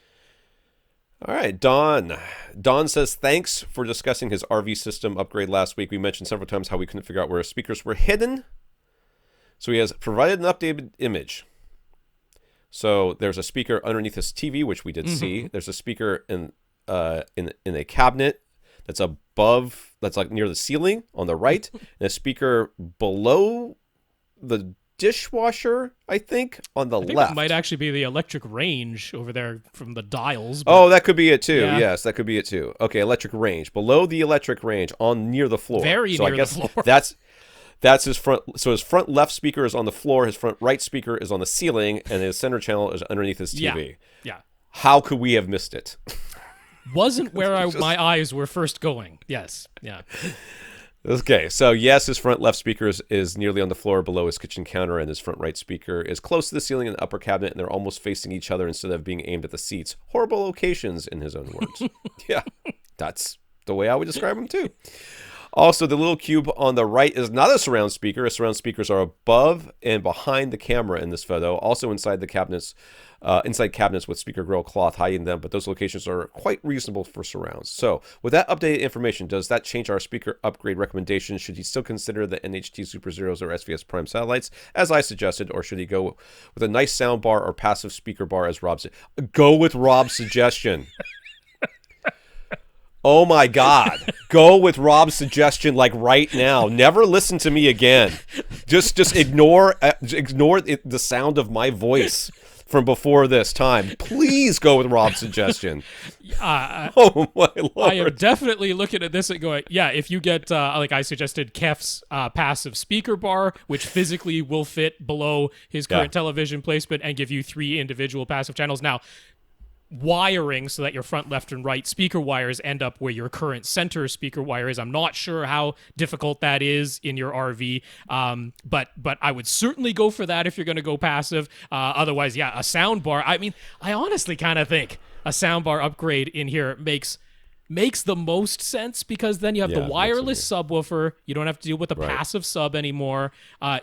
All right, Don. Don says, thanks for discussing his RV system upgrade last week. We mentioned several times how we couldn't figure out where his speakers were hidden. So he has provided an updated image. So there's a speaker underneath his TV, which we did see. There's a speaker in a cabinet that's above, that's like near the ceiling on the right, and a speaker below the dishwasher, I think, on the
I think
left.
it might actually be the electric range over there from the dials.
Oh, that could be it too.
Yeah.
Yes, that could be it too. Okay, electric range. Below the electric range, on near the floor.
Very
so
near
I guess
the floor.
That's his front. So his front left speaker is on the floor. His front right speaker is on the ceiling, and his center channel is underneath his TV.
Yeah.
How could we have missed it?
Wasn't where my eyes were first going. Yes. Yeah.
Okay, so yes, his front left speaker is nearly on the floor below his kitchen counter, and his front right speaker is close to the ceiling in the upper cabinet, and they're almost facing each other instead of being aimed at the seats. Horrible locations, in his own words. Yeah, that's the way I would describe them too. Also, the little cube on the right is not a surround speaker. Surround speakers are above and behind the camera in this photo. Also inside the cabinets, inside cabinets with speaker grill cloth hiding them, but those locations are quite reasonable for surrounds. So, with that updated information, does that change our speaker upgrade recommendation? Should he still consider the NHT Super Zeros or SVS Prime satellites, as I suggested, or should he go with a nice sound bar or passive speaker bar, as Rob said? Go with Rob's suggestion. Oh my God. Go with Rob's suggestion like right now. Never listen to me again. Just ignore the sound of my voice from before this time. Please go with Rob's suggestion. Oh my Lord.
I am definitely looking at this and going, yeah, if you get, like I suggested, Kef's passive speaker bar, which physically will fit below his current television placement and give you 3 individual passive channels. Now, wiring so that your front, left, and right speaker wires end up where your current center speaker wire is. I'm not sure how difficult that is in your RV, but I would certainly go for that if you're going to go passive. Otherwise, yeah, a sound bar. I mean, I honestly kind of think a sound bar upgrade in here makes the most sense, because then you have the wireless subwoofer. You don't have to deal with the passive sub anymore.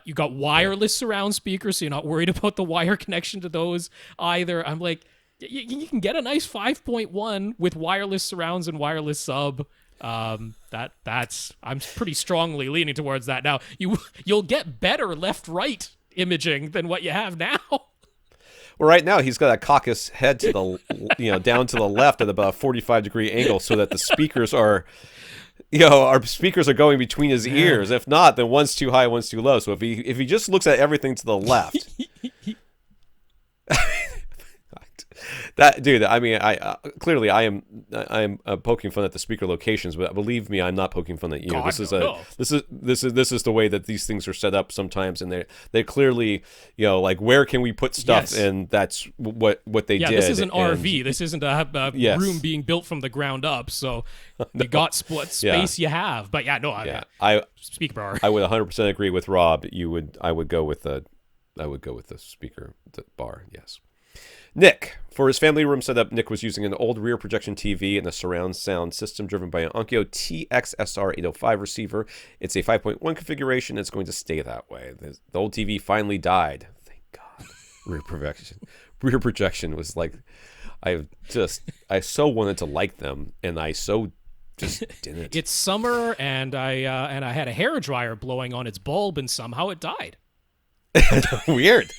You got wireless surround speakers, so you're not worried about the wire connection to those either. I'm like, you can get a nice 5.1 with wireless surrounds and wireless sub. That's I'm pretty strongly leaning towards that. Now you'll get better left-right imaging than what you have now.
Well, right now he's got to cock his head to the down to the left at about a 45-degree angle, so that the speakers are, our speakers are going between his ears. If not, then one's too high, one's too low. So if he just looks at everything to the left. That dude, I mean, I clearly I am poking fun at the speaker locations, but believe me, I'm not poking fun at you.
God,
this is the way that these things are set up sometimes, and they clearly, like, where can we put stuff, and that's what they did.
Yeah, this is an RV. This isn't a room being built from the ground up. So you got split space you have, but I speaker bar.
I would 100% agree with Rob. I would go with the speaker bar. Yes. Nick, for his family room setup, Nick was using an old rear projection TV and a surround sound system driven by an Onkyo TXSR805 receiver. It's a 5.1 configuration. It's going to stay that way. The old TV finally died. Thank God. Rear projection was like, I so wanted to like them, and I so just didn't.
It's summer, and I had a hairdryer blowing on its bulb, and somehow it died.
Weird.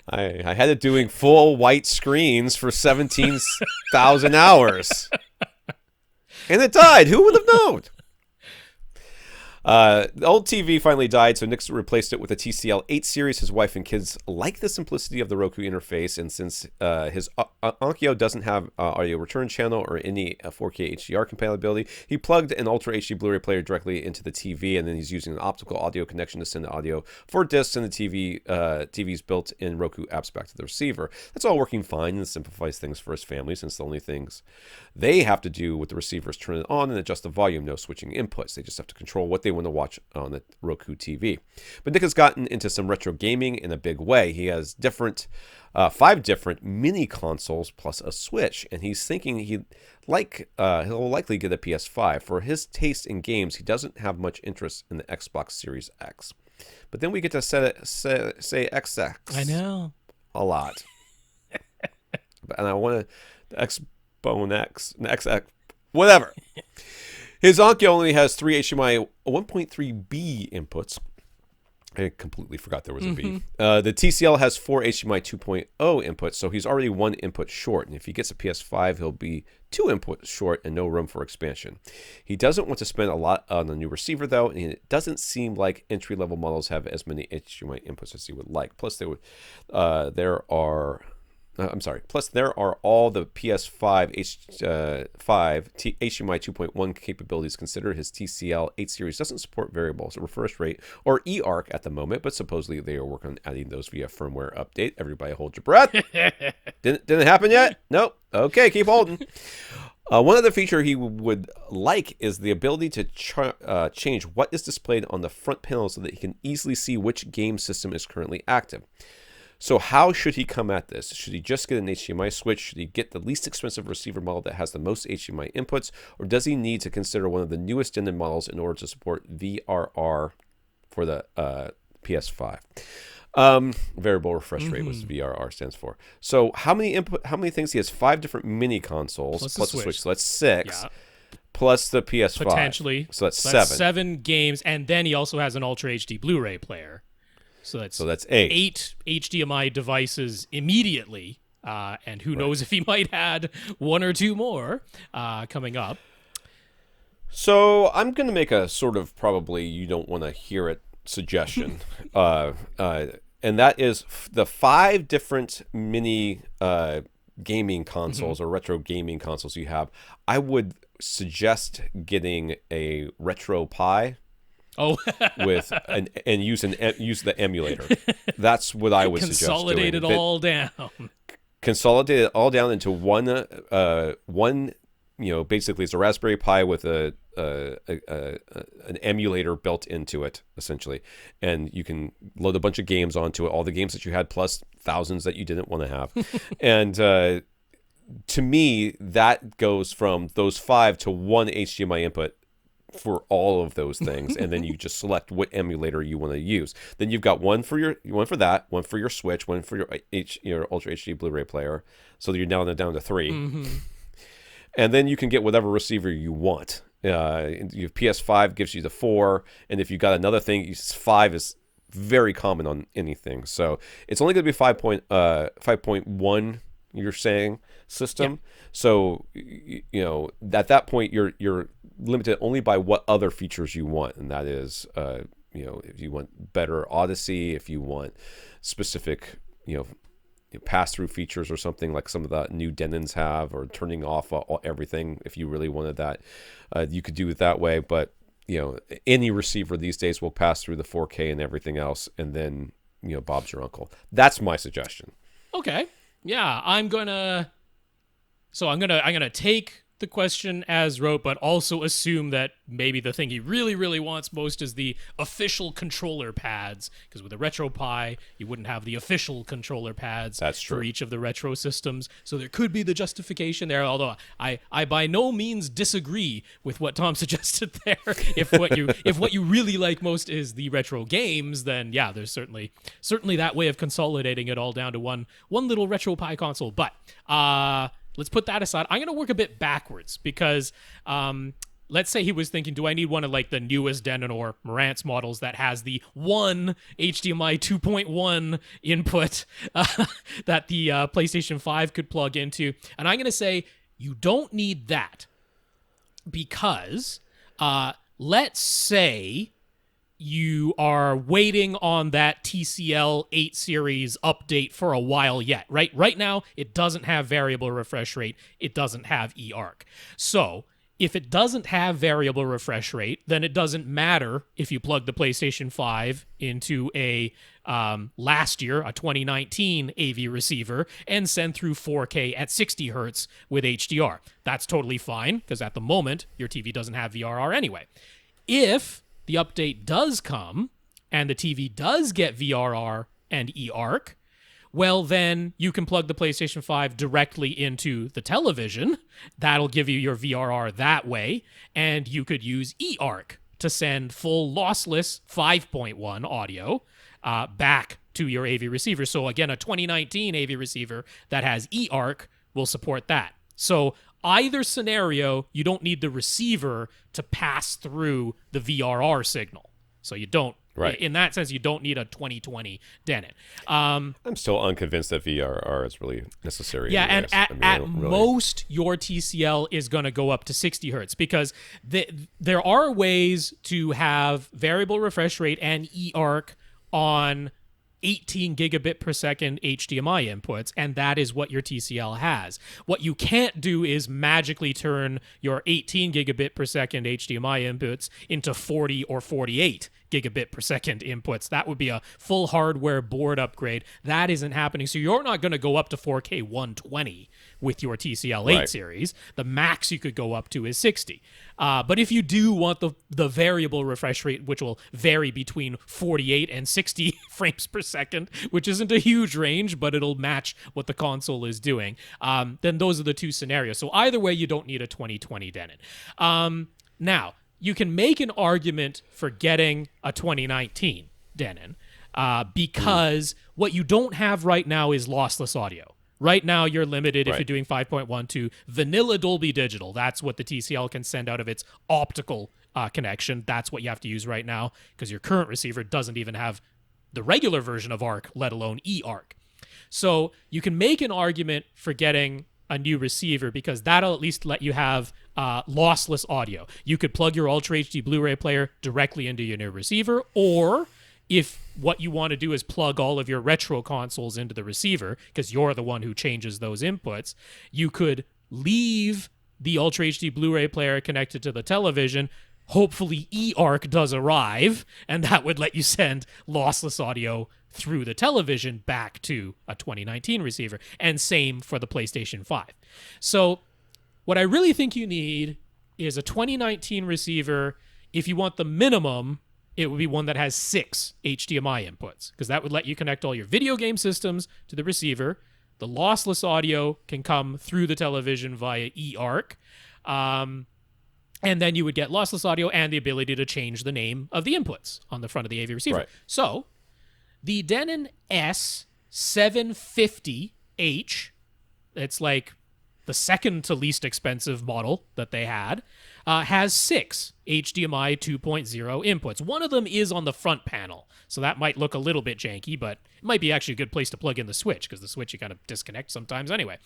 I had it doing full white screens for 17,000 hours. And it died. Who would have known? The old TV finally died, so Nick's replaced it with a TCL 8 series. His wife and kids like the simplicity of the Roku interface, and since his Onkyo doesn't have audio return channel or any 4K HDR compatibility, he plugged an Ultra HD Blu-ray player directly into the TV, and then he's using an optical audio connection to send the audio for discs and the TV's built-in Roku apps back to the receiver. That's all working fine and simplifies things for his family, since the only things they have to do with the receiver is turn it on and adjust the volume. No switching inputs. They just have to control what they want to watch on the Roku TV. But Nick has gotten into some retro gaming in a big way. He has 5 different mini consoles plus a Switch, and he's thinking he'll likely get a PS5. For his taste in games, he doesn't have much interest in the Xbox Series X. But then we get to say XX.
I know.
A lot. And I want to Xbone X, XX, whatever. His Onkyo only has 3 HDMI 1.3B inputs I completely forgot there was a B. The TCL has 4 HDMI 2.0 inputs, so he's already 1 input short. And if he gets a PS5, he'll be 2 inputs short and no room for expansion. He doesn't want to spend a lot on a new receiver, though, and it doesn't seem like entry-level models have as many HDMI inputs as he would like. Plus, Plus, there are all the PS5 HDMI 2.1 capabilities considered. His TCL 8 series doesn't support variable refresh rate or eARC at the moment, but supposedly they are working on adding those via firmware update. Everybody hold your breath. Didn't happen yet? Nope. Okay, keep holding. One other feature he would like is the ability to change what is displayed on the front panel so that he can easily see which game system is currently active. So how should he come at this? Should he just get an HDMI switch? Should he get the least expensive receiver model that has the most HDMI inputs? Or does he need to consider one of the newest Denon models in order to support VRR for the PS5? Variable refresh rate was VRR stands for. So how many things? He has 5 different mini consoles plus the Switch. So that's 6. Yeah. Plus the PS5.
Potentially.
So that's 7.
7 games. And then he also has an Ultra HD Blu-ray player. So that's 8. 8 HDMI devices immediately, and who knows if he might add 1 or 2 more coming up.
So I'm going to make a sort of probably you don't want to hear it suggestion, and that is the 5 different mini gaming consoles or retro gaming consoles you have. I would suggest getting a Retro Pi.
Oh,
and use the emulator. That's what I would suggest.
Consolidate it all down.
Consolidate it all down into one. Basically, it's a Raspberry Pi with an emulator built into it, essentially, and you can load a bunch of games onto it. All the games that you had, plus thousands that you didn't want to have, and to me, that goes from those 5 to 1 HDMI input for all of those things, and then you just select what emulator you want to use. Then you've got one for that, one for your Switch, one for your Ultra HD Blu-ray player, so that you're down to 3. And then you can get whatever receiver you want. Your PS5 gives you the 4, and if you got another thing, 5 is very common on anything. So it's only going to be 5.1. You're saying system. Yeah. So at that point you're limited only by what other features you want, and that is if you want better Odyssey, if you want specific pass-through features or something like some of the new Denons have, or turning off everything. If you really wanted that, you could do it that way. But any receiver these days will pass through the 4K and everything else, and then Bob's your uncle. That's my suggestion.
Okay. Yeah, I'm gonna take the question as wrote, but also assume that maybe the thing he really, really wants most is the official controller pads, because with a Retro Pi, you wouldn't have the official controller pads.
That's true.
For each of the retro systems. So there could be the justification there, although I by no means disagree with what Tom suggested there. If what you really like most is the retro games, then yeah, there's certainly that way of consolidating it all down to one little Retro Pi console. But let's put that aside. I'm going to work a bit backwards because let's say he was thinking, do I need one of like the newest Denon or Marantz models that has the one HDMI 2.1 input that the PlayStation 5 could plug into? And I'm going to say you don't need that because let's say you are waiting on that TCL 8 series update for a while yet, right? Right now, it doesn't have variable refresh rate. It doesn't have eARC. So if it doesn't have variable refresh rate, then it doesn't matter if you plug the PlayStation 5 into a last year, a 2019 AV receiver, and send through 4K at 60 hertz with HDR. That's totally fine, because at the moment, your TV doesn't have VRR anyway. If the update does come, and the TV does get VRR and eARC, well, then you can plug the PlayStation 5 directly into the television. That'll give you your VRR that way, and you could use eARC to send full lossless 5.1 audio back to your AV receiver. So again, a 2019 AV receiver that has eARC will support that. So either scenario, you don't need the receiver to pass through the VRR signal. So you don't
Right.
In that sense, you don't need a 2020 Denon.
I'm still unconvinced that VRR is really necessary.
Yeah,
anyways.
and at most, your TCL is going to go up to 60 hertz because there are ways to have variable refresh rate and eARC on 18 gigabit per second HDMI inputs, and that is what your TCL has. What you can't do is magically turn your 18 gigabit per second HDMI inputs into 40 or 48 gigabit per second inputs. That would be a full hardware board upgrade. That isn't happening. So you're not going to go up to 4K 120 with your TCL 8 series. The max you could go up to is 60. But if you do want the variable refresh rate, which will vary between 48 and 60 frames per second, which isn't a huge range, but it'll match what the console is doing, then those are the two scenarios. So either way, you don't need a 2020 Denon. Now, you can make an argument for getting a 2019 Denon because what you don't have right now is lossless audio. Right now, you're limited if you're doing 5.1 to vanilla Dolby Digital. That's what the TCL can send out of its optical connection. That's what you have to use right now because your current receiver doesn't even have the regular version of ARC, let alone eARC. So you can make an argument for getting a new receiver because that'll at least let you have lossless audio. You could plug your Ultra HD Blu-ray player directly into your new receiver, or if what you want to do is plug all of your retro consoles into the receiver, because you're the one who changes those inputs, you could leave the Ultra HD Blu-ray player connected to the television. Hopefully eARC does arrive, and that would let you send lossless audio through the television back to a 2019 receiver. And same for the PlayStation 5. So what I really think you need is a 2019 receiver. If you want the minimum, it would be one that has 6 HDMI inputs, because that would let you connect all your video game systems to the receiver. The lossless audio can come through the television via eARC. And then you would get lossless audio and the ability to change the name of the inputs on the front of the AV receiver.
Right.
So the Denon S750H, it's like the second to least expensive model that they had, has 6 HDMI 2.0 inputs. One of them is on the front panel, so that might look a little bit janky, but it might be actually a good place to plug in the switch, because the switch you kind of disconnect sometimes anyway.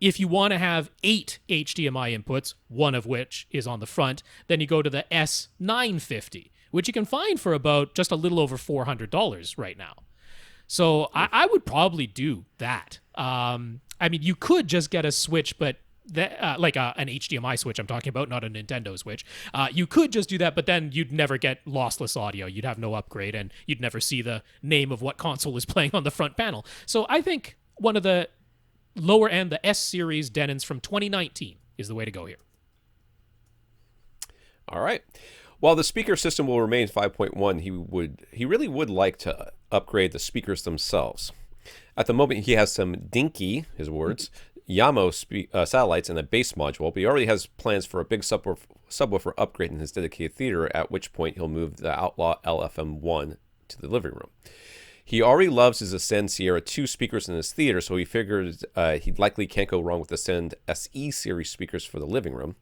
If you want to have 8 HDMI inputs, one of which is on the front, then you go to the S950, which you can find for about just a little over $400 right now. So I would probably do that. I mean, you could just get a switch, but like an HDMI switch I'm talking about, not a Nintendo Switch. You could just do that, but then you'd never get lossless audio. You'd have no upgrade, and you'd never see the name of what console is playing on the front panel. So I think one of the lower end, the S-Series Denons from 2019 is the way to go here.
All right. While the speaker system will remain 5.1, he really would like to upgrade the speakers themselves. At the moment, he has some dinky, his words, Yamaha satellites and a bass module, but he already has plans for a big subwoofer upgrade in his dedicated theater, at which point he'll move the Outlaw LFM1 to the living room. He already loves his Ascend Sierra 2 speakers in his theater, so he figured he likely can't go wrong with Ascend SE series speakers for the living room.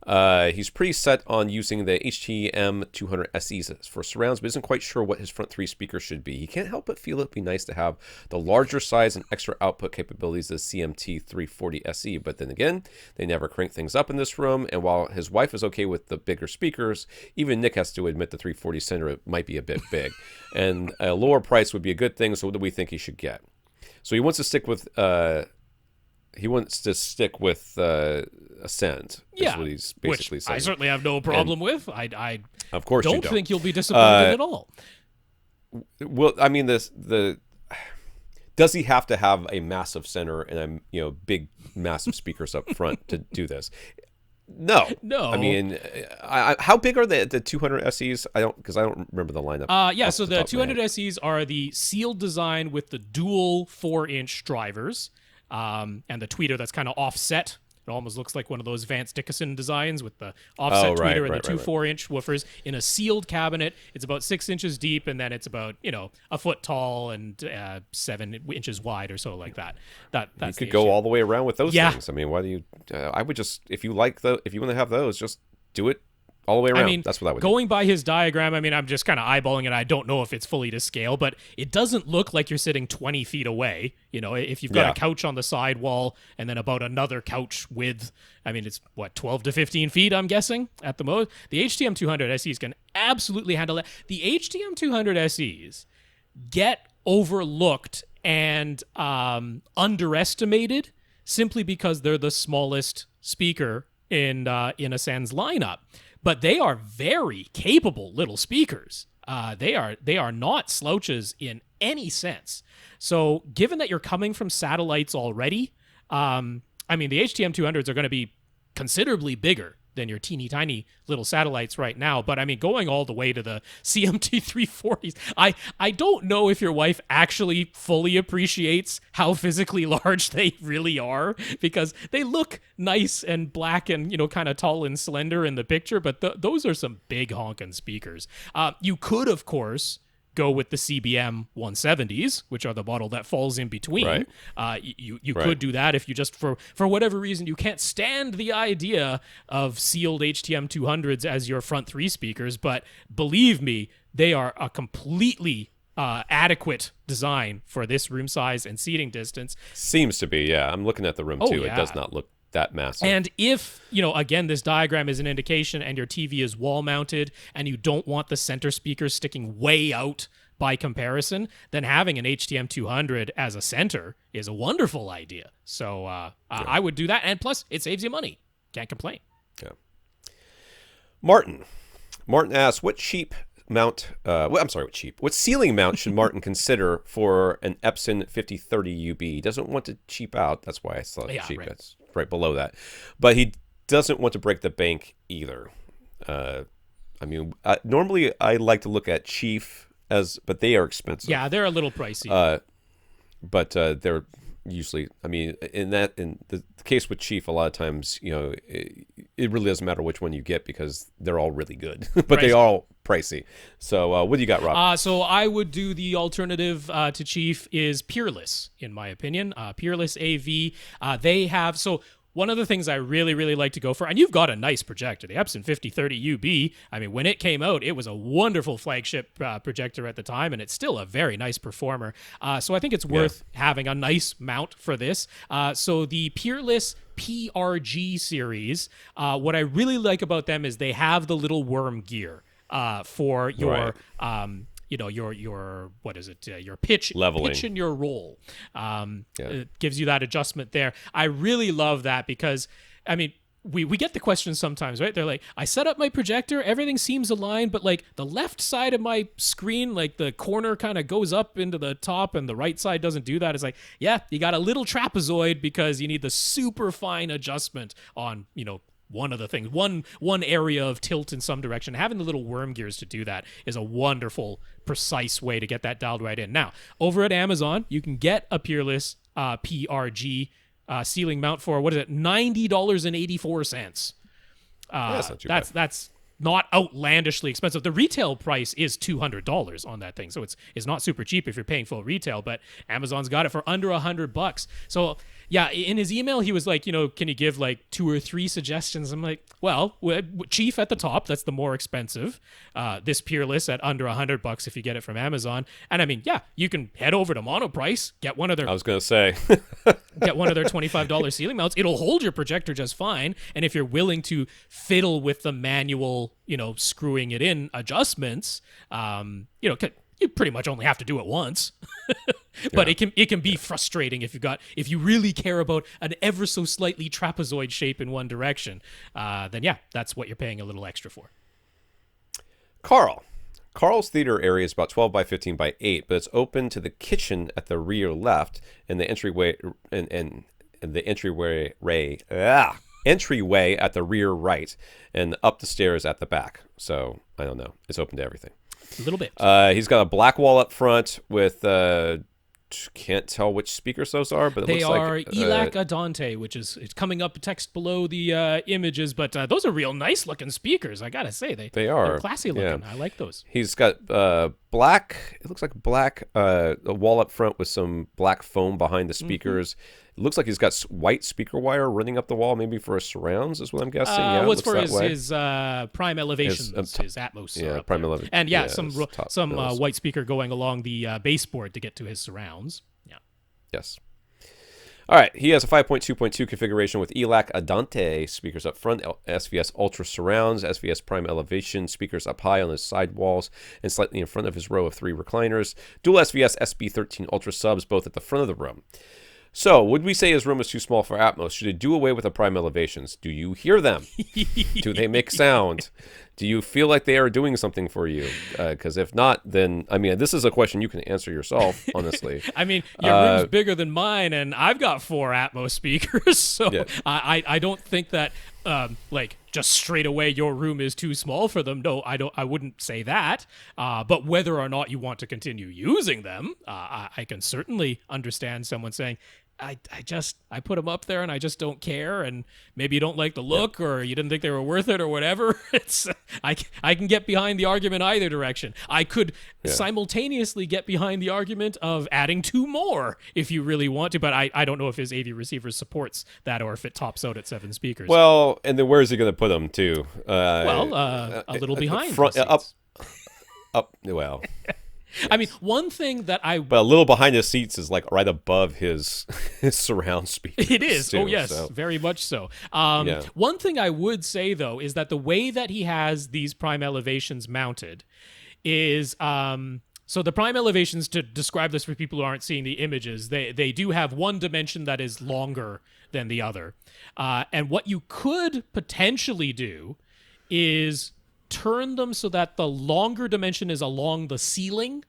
He's pretty set on using the HTM-200SEs for surrounds, but isn't quite sure what his front 3 speakers should be. He can't help but feel it'd be nice to have the larger size and extra output capabilities of the CMT-340SE, but then again, they never crank things up in this room, and while his wife is okay with the bigger speakers, even Nick has to admit the 340 center might be a bit big, and a lower price would be a good thing, so what do we think he should get? So he wants to stick with... Ascend.
Yeah,
what he's basically
which
saying.
I certainly have no problem with. I
of course
don't
you don't
think you'll be disappointed at all.
Well, I mean, does he have to have a massive center and big massive speakers up front to do this? No. I mean, how big are the 200 SEs? I don't remember the lineup.
So the 200 SEs are the sealed design with the dual 4-inch drivers, and the tweeter that's kind of offset. It almost looks like one of those Vance Dickinson designs with the offset tweeter and the two 4-inch woofers in a sealed cabinet. It's about 6 inches deep, and then it's about a foot tall and 7 inches wide or so, like that. That's
you could go all the way around with those things. I mean, why do you? I would just if you want to have those, just do it all the way around.
I mean,
that's what I would
going by his diagram, I mean, I'm just kind of eyeballing it. I don't know if it's fully to scale, but it doesn't look like you're sitting 20 feet away. You know, if you've got a couch on the side wall and then about another couch width, I mean, it's what, 12 to 15 feet, I'm guessing, at the most. The HTM-200SEs can absolutely handle that. The HTM-200SEs get overlooked and underestimated simply because they're the smallest speaker in Ascend's lineup. But they are very capable little speakers. They are not slouches in any sense. So given that you're coming from satellites already, I mean, the HTM-200s are going to be considerably bigger than your teeny tiny little satellites right now. But I mean, going all the way to the CMT-340s, I don't know if your wife actually fully appreciates how physically large they really are, because they look nice and black and, you know, kind of tall and slender in the picture, but those are some big honking speakers. You could, of course, go with the CBM 170s, which are the model that falls in between. Right. You could do that if you just, for whatever reason, you can't stand the idea of sealed HTM 200s as your front three speakers. But believe me, they are a completely adequate design for this room size and seating distance.
Seems to be, yeah. I'm looking at the room too. Yeah. It does not look that massive.
And if, you know, again, this diagram is an indication and your TV is wall mounted and you don't want the center speaker sticking way out by comparison, then having an HTM 200 as a center is a wonderful idea. So I would do that. And plus, it saves you money. Can't complain.
Yeah. Martin asks, what ceiling mount should Martin consider for an Epson 5030 UB? He doesn't want to cheap out. That's why I saw it cheap. Right. That's right below that. But he doesn't want to break the bank either. I mean, normally I like to look at Chief, but they are expensive.
Yeah, they're a little pricey.
But they're usually, I mean, in the case with Chief, a lot of times, you know, it really doesn't matter which one you get because they're all really good, but they are all pricey. So what do you got, Rob?
So I would do the alternative to Chief is Peerless, in my opinion. Peerless AV. They have, so one of the things I really, really like to go for, and you've got a nice projector, the Epson 5030 UB. I mean, when it came out, it was a wonderful flagship projector at the time, and it's still a very nice performer. So I think it's worth having a nice mount for this. So the Peerless PRG series, what I really like about them is they have the little worm gear for your... you know, your what is it? Your pitch and your roll. It gives you that adjustment there. I really love that because, I mean, we get the question sometimes, right? They're like, I set up my projector, everything seems aligned, but like the left side of my screen, like the corner kind of goes up into the top and the right side doesn't do that. It's like, yeah, you got a little trapezoid because you need the super fine adjustment on, you know, one of the things, one area of tilt in some direction. Having the little worm gears to do that is a wonderful, precise way to get that dialed right in. Now, over at Amazon, you can get a Peerless PRG ceiling mount for, what is it, $90.84.
That's not too bad.
That's not outlandishly expensive. The retail price is $200 on that thing, so it's not super cheap if you're paying full retail. But Amazon's got it for under $100. So yeah, in his email he was like, you know, can you give like 2 or 3 suggestions? I'm like, well, Chief at the top, that's the more expensive. This Peerless at under $100 if you get it from Amazon. And I mean, yeah, you can head over to Monoprice, get one of their.
I was gonna say.
Get one of their $25 ceiling mounts. It'll hold your projector just fine. And if you're willing to fiddle with the manual, you know, screwing it in adjustments, you know, you pretty much only have to do it once. But it can be frustrating if you really care about an ever so slightly trapezoid shape in one direction. Then yeah, that's what you're paying a little extra for.
Karl's theater area is about 12 by 15 by 8, but it's open to the kitchen at the rear left and the entryway and the entryway at the rear right and up the stairs at the back. So I don't know. It's open to everything.
A little bit.
He's got a black wall up front with can't tell which speakers those are, but
they are ELAC Adante, which is it's coming up text below the images, but those are real nice looking speakers. I gotta say they're classy looking. Yeah. I like those.
He's got black. It looks like black. A wall up front with some black foam behind the speakers, It looks like he's got white speaker wire running up the wall, maybe for his surrounds, is what I'm guessing.
What's for his prime elevations, his Atmos.
Yeah, prime elevation.
And some white speaker going along the baseboard to get to his surrounds. Yeah.
Yes. All right, he has a 5.2.2 configuration with ELAC Adante speakers up front, SVS Ultra Surrounds, SVS Prime Elevation speakers up high on his side walls and slightly in front of his row of 3 recliners, dual SVS SB13 Ultra subs both at the front of the room. So, would we say his room is too small for Atmos? Should it do away with the prime elevations? Do you hear them? Do they make sound? Do you feel like they are doing something for you? Because if not, then, I mean, this is a question you can answer yourself, honestly.
I mean, your room's bigger than mine, and I've got 4 Atmos speakers, so yeah. I don't think that, just straight away your room is too small for them. No, I wouldn't say that. But whether or not you want to continue using them, I can certainly understand someone saying, I put them up there and I just don't care, and maybe you don't like the look or you didn't think they were worth it or whatever. I can get behind the argument either direction. I could simultaneously get behind the argument of adding 2 more if you really want to, but I don't know if his AV receiver supports that or if it tops out at 7 speakers.
Well, and then where is he going to put them too?
A little behind.
Front, up. Well.
I mean, one thing that
But a little behind his seats is like right above his surround speakers.
It is.
Too,
yes, very much so. One thing I would say, though, is that the way that he has these prime elevations mounted is... So the prime elevations, to describe this for people who aren't seeing the images, they do have one dimension that is longer than the other. And what you could potentially do is turn them so that the longer dimension is along the ceiling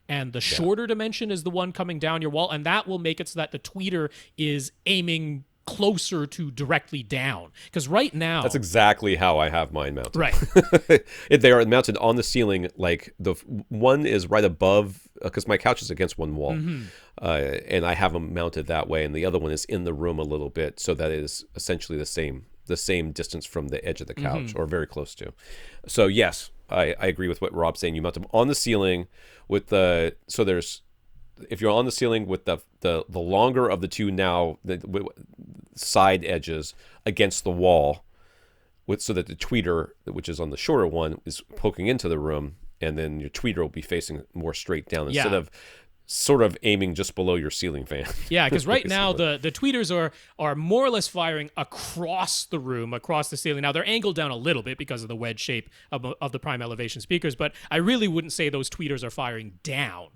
and the shorter dimension is the one coming down your wall, and that will make it so that the tweeter is aiming closer to directly down. Because right now...
That's exactly how I have mine mounted.
Right.
They are mounted on the ceiling, like the one is right above, because my couch is against one wall, and I have them mounted that way, and the other one is in the room a little bit, so that it is essentially the same distance from the edge of the couch, or very close to. So yes, I agree with what Rob's saying. You mount them on the ceiling with the, so there's, if you're on the ceiling with the longer of the two now, the side edges against the wall, so that the tweeter, which is on the shorter one, is poking into the room, and then your tweeter will be facing more straight down instead of sort of aiming just below your ceiling fan. Yeah,
because right now the tweeters are more or less firing across the room, across the ceiling. Now they're angled down a little bit because of the wedge shape of the prime elevation speakers, but I really wouldn't say those tweeters are firing down.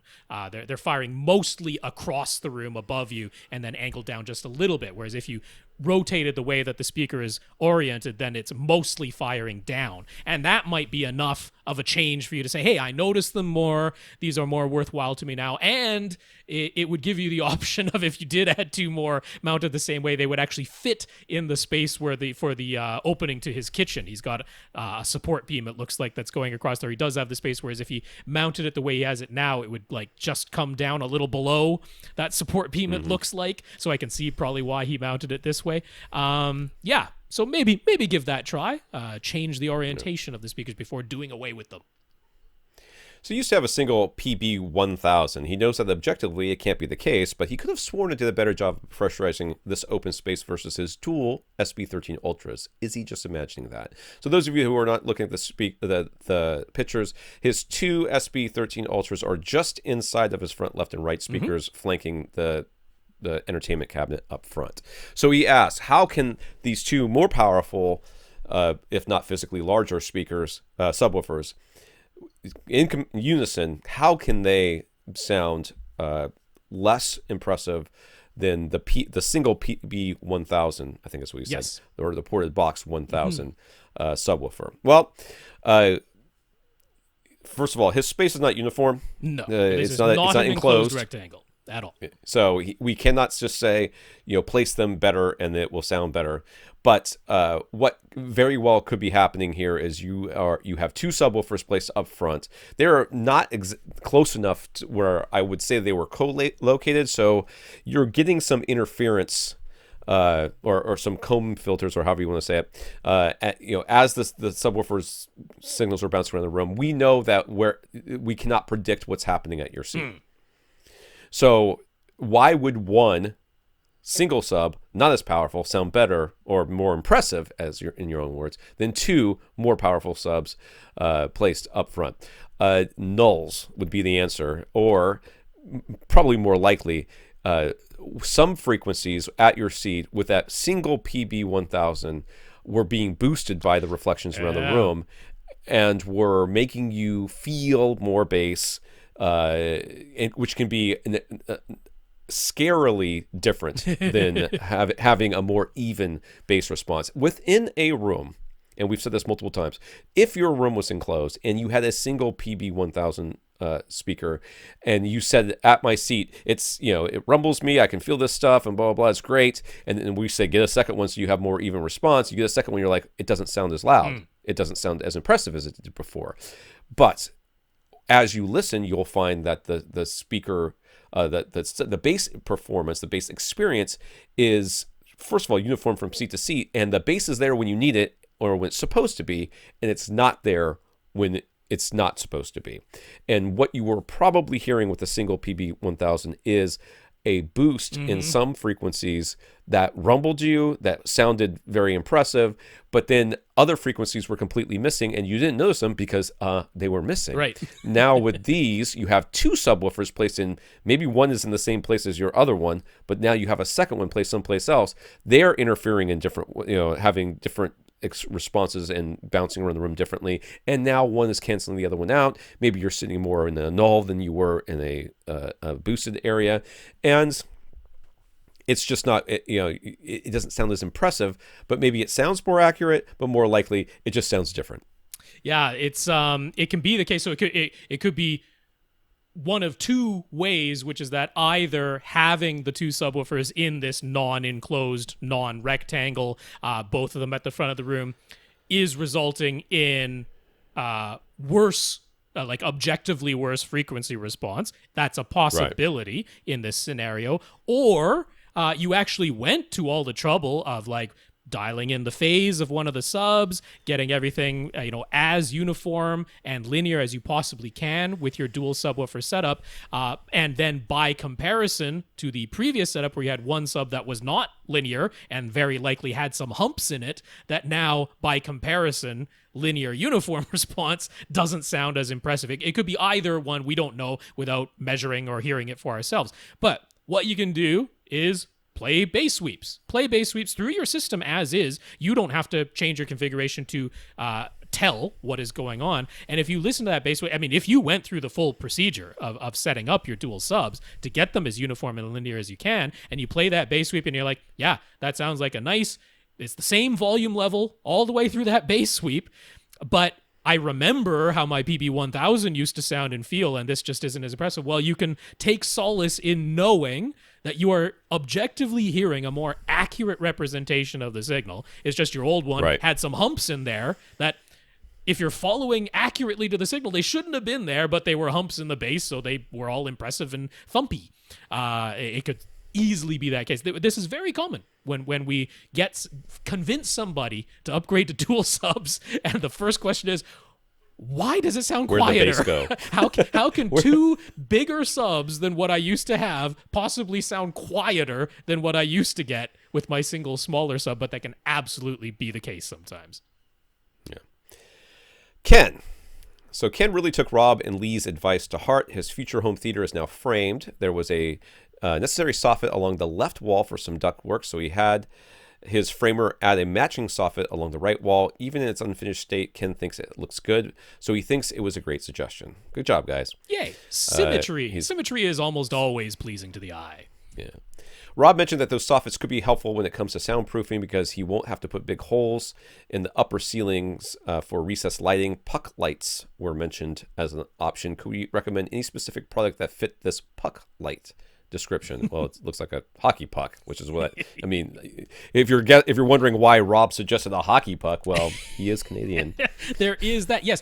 They're firing mostly across the room above you and then angled down just a little bit, whereas if you rotated the way that the speaker is oriented, then it's mostly firing down. And that might be enough of a change for you to say, hey, I noticed them more. These are more worthwhile to me now. And it would give you the option of, if you did add 2 more mounted the same way, they would actually fit in the space for the opening to his kitchen. He's got a support beam, it looks like, that's going across there. He does have the space, whereas if he mounted it the way he has it now, it would like just come down a little below that support beam, it looks like. So I can see probably why he mounted it this way. So maybe give that a try. Change the orientation of the speakers before doing away with them.
So he used to have a single PB-1000. He knows that objectively it can't be the case, but he could have sworn it did a better job of pressurizing this open space versus his dual SB13 Ultras. Is he just imagining that? So those of you who are not looking at the pictures, his 2 SB13 Ultras are just inside of his front left and right speakers, flanking the entertainment cabinet up front. So he asks, how can these 2 more powerful, if not physically larger speakers, subwoofers, in unison, how can they sound less impressive than the single PB-1000, I think is what he said, or the ported box 1000 subwoofer? Well, first of all, his space is not uniform.
No,
it's not an enclosed
rectangle at all.
So we cannot just say, place them better and it will sound better. But what very well could be happening here is you have 2 subwoofers placed up front. They're not close enough to where I would say they were co-located, so you're getting some interference or some comb filters, or however you want to say it. As the subwoofers signals are bouncing around the room, we know that we cannot predict what's happening at your seat. So why would one single sub, not as powerful, sound better or more impressive, as in your own words, than 2 more powerful subs placed up front. Nulls would be the answer, or probably more likely, some frequencies at your seat with that single PB-1000 were being boosted by the reflections around the room and were making you feel more bass, which can be scarily different than having a more even bass response within a room. And we've said this multiple times. If your room was enclosed and you had a single PB-1000 speaker, and you said, at my seat, it's, it rumbles me, I can feel this stuff, and blah, blah, blah, it's great. And then we say, get a second one so you have more even response. You get a second one, you're like, it doesn't sound as loud. It doesn't sound as impressive as it did before. But as you listen, you'll find that the speaker, the bass performance, the bass experience is, first of all, uniform from seat to seat, and the bass is there when you need it or when it's supposed to be, and it's not there when it's not supposed to be. And what you were probably hearing with a single PB-1000 is a boost in some frequencies that rumbled you, that sounded very impressive, but then other frequencies were completely missing, and you didn't notice them because they were missing.
Right.
Now with these, you have 2 subwoofers placed in, maybe one is in the same place as your other one, but now you have a second one placed someplace else. They're interfering in different, having different responses and bouncing around the room differently, and now one is canceling the other one out. Maybe you're sitting more in a null than you were in a boosted area, and it's just not, it doesn't sound as impressive, but maybe it sounds more accurate, but more likely it just sounds different.
Yeah, it's it can be the case. So it could be one of 2 ways, which is that either having the 2 subwoofers in this non-enclosed, non-rectangle, both of them at the front of the room, is resulting in worse, like objectively worse frequency response. That's a possibility in this scenario. Or you actually went to all the trouble of like dialing in the phase of one of the subs, getting everything, as uniform and linear as you possibly can with your dual subwoofer setup. And then by comparison to the previous setup where you had one sub that was not linear and very likely had some humps in it, that now by comparison, linear uniform response doesn't sound as impressive. It could be either one, we don't know without measuring or hearing it for ourselves. But what you can do is play bass sweeps. Play bass sweeps through your system as is. You don't have to change your configuration to tell what is going on. And if you listen to that bass sweep, if you went through the full procedure of setting up your dual subs to get them as uniform and linear as you can, and you play that bass sweep and you're like, yeah, that sounds like it's the same volume level all the way through that bass sweep, but I remember how my PB-1000 used to sound and feel, and this just isn't as impressive. Well, you can take solace in knowing that you are objectively hearing a more accurate representation of the signal. It's just your old one had some humps in there that, if you're following accurately to the signal, they shouldn't have been there, but they were humps in the bass, so they were all impressive and thumpy. It could easily be that case. This is very common when we convince somebody to upgrade to dual subs, and the first question is, why does it sound quieter?
Where'd the bass go?
How can 2 bigger subs than what I used to have possibly sound quieter than what I used to get with my single smaller sub? But that can absolutely be the case sometimes.
Yeah. Ken. So Ken really took Rob and Lee's advice to heart. His future home theater is now framed. There was a necessary soffit along the left wall for some duct work, so he had his framer add a matching soffit along the right wall. Even in its unfinished state, Ken thinks it looks good, so he thinks it was a great suggestion. Good job, guys.
Yay. Symmetry. Symmetry is almost always pleasing to the eye.
Yeah. Rob mentioned that those soffits could be helpful when it comes to soundproofing because he won't have to put big holes in the upper ceilings for recessed lighting. Puck lights were mentioned as an option. Could we recommend any specific product that fit this puck light description? Well, it looks like a hockey puck, which is what I mean. If you're wondering why Rob suggested a hockey puck, well, he is Canadian.
There is that. Yes.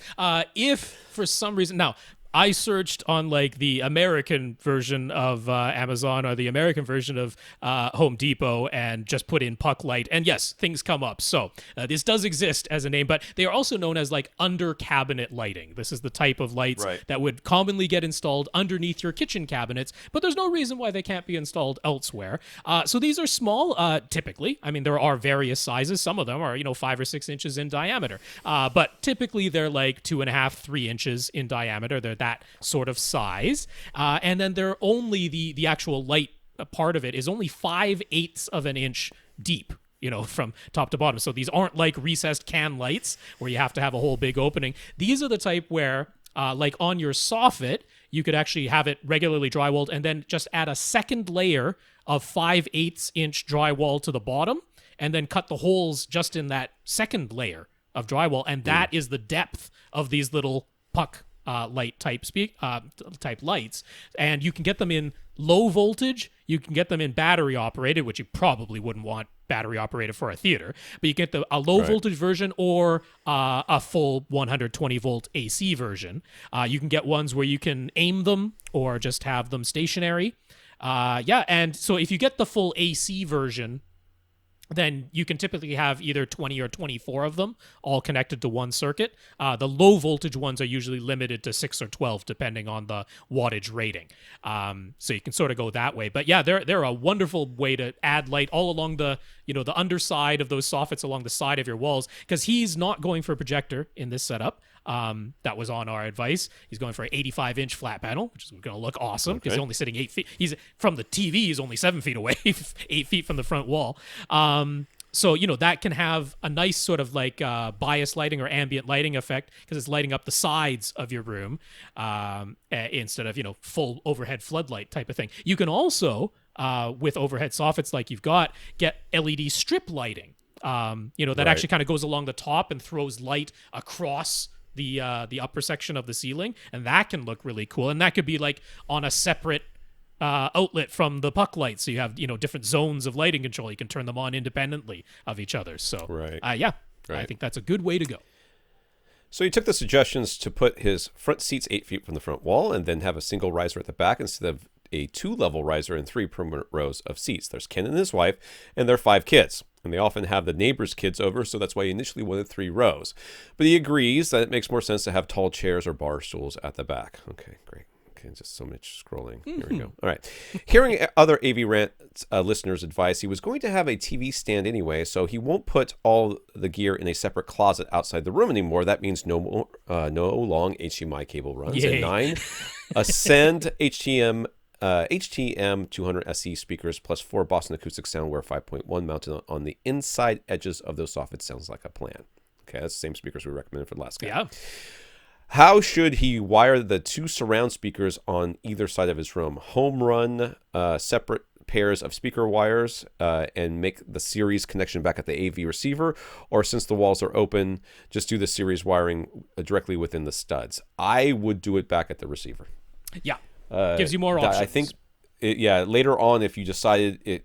If for some reason now, I searched on like the American version of Amazon or the American version of Home Depot and just put in puck light, and yes, things come up. So this does exist as a name, but they are also known as like under cabinet lighting. This is the type of lights that would commonly get installed underneath your kitchen cabinets, but there's no reason why they can't be installed elsewhere. So these are small, typically. I mean, there are various sizes. Some of them are 5 or 6 inches in diameter, but typically they're like 2.5, 3 inches in diameter. They're that sort of size, and then they're only the actual light part of it is only 5/8 of an inch deep, from top to bottom. So these aren't like recessed can lights where you have to have a whole big opening. These are the type where like on your soffit, you could actually have it regularly drywalled and then just add a second layer of 5/8 inch drywall to the bottom, and then cut the holes just in that second layer of drywall, and that is the depth of these little puck light type lights. And you can get them in low voltage, you can get them in battery operated, which you probably wouldn't want battery operated for a theater, but you get a low voltage version or a full 120 volt AC version. You can get ones where you can aim them or just have them stationary. And so if you get the full AC version, then you can typically have either 20 or 24 of them all connected to one circuit. The low voltage ones are usually limited to 6 or 12, depending on the wattage rating. So you can sort of go that way. But yeah, they're a wonderful way to add light all along the underside of those soffits, along the side of your walls, because he's not going for a projector in this setup. That was on our advice. He's going for an 85-inch flat panel, which is going to look awesome because he's only sitting 8 feet. He's from the TV. He's only 7 feet away, 8 feet from the front wall. So that can have a nice sort of like bias lighting or ambient lighting effect because it's lighting up the sides of your room instead of full overhead floodlight type of thing. You can also with overhead soffits like you've got, get LED strip lighting. That actually kind of goes along the top and throws light across the upper section of the ceiling, and that can look really cool. And that could be like on a separate outlet from the puck light, so you have different zones of lighting control. You can turn them on independently of each other. So I think that's a good way to go.
So he took the suggestions to put his front seats 8 feet from the front wall and then have a single riser at the back instead of a 2-level riser and 3 permanent rows of seats. There's Ken and his wife and their 5 kids. And they often have the neighbors' kids over, so that's why he initially wanted 3 rows. But he agrees that it makes more sense to have tall chairs or bar stools at the back. Okay, great. Okay, just so much scrolling. Here we go. All right. Hearing other AVRant listeners' advice, he was going to have a TV stand anyway, so he won't put all the gear in a separate closet outside the room anymore. That means no long HDMI cable runs.
Yay.
And 9, Ascend HTM-200SE speakers plus 4 Boston Acoustic Soundware 5.1 mounted on the inside edges of those soffits. Sounds like a plan. Okay, that's the same speakers we recommended for the last guy.
Yeah.
How should he wire the 2 surround speakers on either side of his room? Home run separate pairs of speaker wires and make the series connection back at the AV receiver, or since the walls are open, just do the series wiring directly within the studs? I would do it back at the receiver.
Yeah. Gives you more options.
I think, later on, if you decided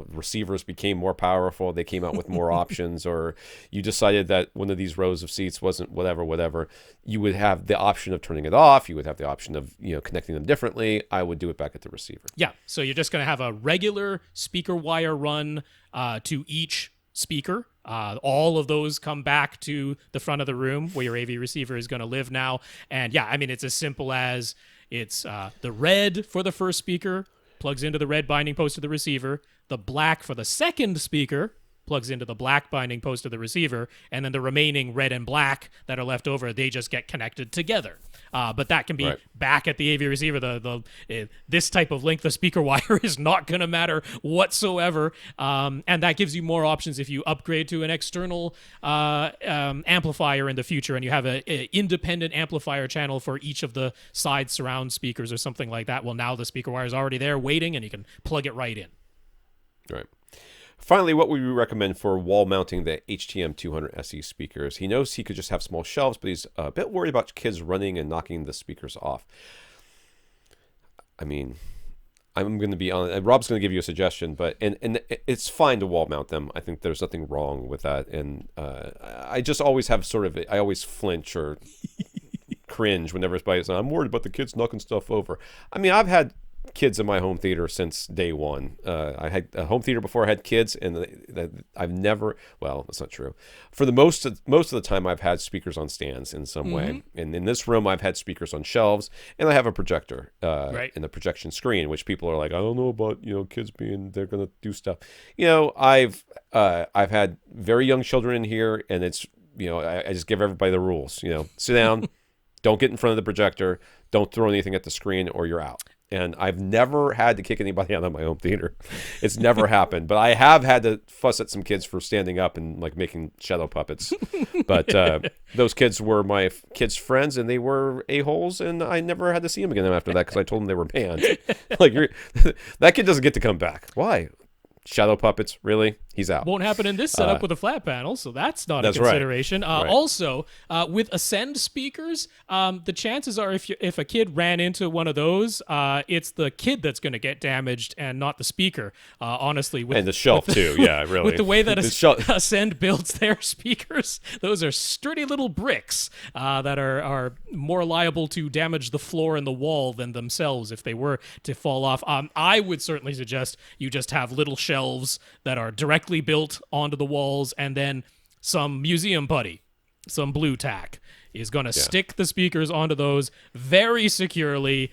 receivers became more powerful, they came out with more options, or you decided that one of these rows of seats wasn't whatever, you would have the option of turning it off. You would have the option of, connecting them differently. I would do it back at the receiver.
Yeah. So you're just going to have a regular speaker wire run to each speaker. All of those come back to the front of the room where your AV receiver is going to live now. And yeah, I mean, it's as simple as it's the red for the first speaker plugs into the red binding post of the receiver. The black for the second speaker plugs into the black binding post of the receiver. And then the remaining red and black that are left over, they just get connected together. But that can be back at the AV receiver. This type of length of speaker wire is not going to matter whatsoever. And that gives you more options if you upgrade to an external amplifier in the future and you have an independent amplifier channel for each of the side surround speakers or something like that. Well, now the speaker wire is already there waiting and you can plug it right in.
Right. Finally, what would we recommend for wall mounting the HTM-200SE speakers? He knows he could just have small shelves, but he's a bit worried about kids running and knocking the speakers off. I mean, I'm going to be honest. Rob's going to give you a suggestion, but and it's fine to wall mount them. I think there's nothing wrong with that. And I just always have I always flinch or cringe whenever somebody says, I'm worried about the kids knocking stuff over. I mean, I've had kids in my home theater since day one. I had a home theater before I had kids, and I've never, well, that's not true. For the most of the time, I've had speakers on stands in some way. And in this room, I've had speakers on shelves, and I have a projector and a projection screen, which people are like, I don't know about, kids they're going to do stuff. I've had very young children in here, and it's, I just give everybody the rules. Sit down, don't get in front of the projector, don't throw anything at the screen, or you're out. And I've never had to kick anybody out of my home theater. It's never happened. But I have had to fuss at some kids for standing up and like making shadow puppets. But those kids were my kids' friends, and they were a-holes, and I never had to see them again after that because I told them they were banned. That kid doesn't get to come back. Why? Shadow puppets, really? He's out.
Won't happen in this setup with a flat panel, so that's not a consideration.
Right.
Also, with Ascend speakers, the chances are if a kid ran into one of those, it's the kid that's going to get damaged and not the speaker, honestly.
And the shelf, too. Yeah, really.
With the way that Ascend builds their speakers, those are sturdy little bricks that are more liable to damage the floor and the wall than themselves if they were to fall off. I would certainly suggest you just have little shelves that are directly built onto the walls, and then some museum putty, some blue tack is going to stick the speakers onto those very securely.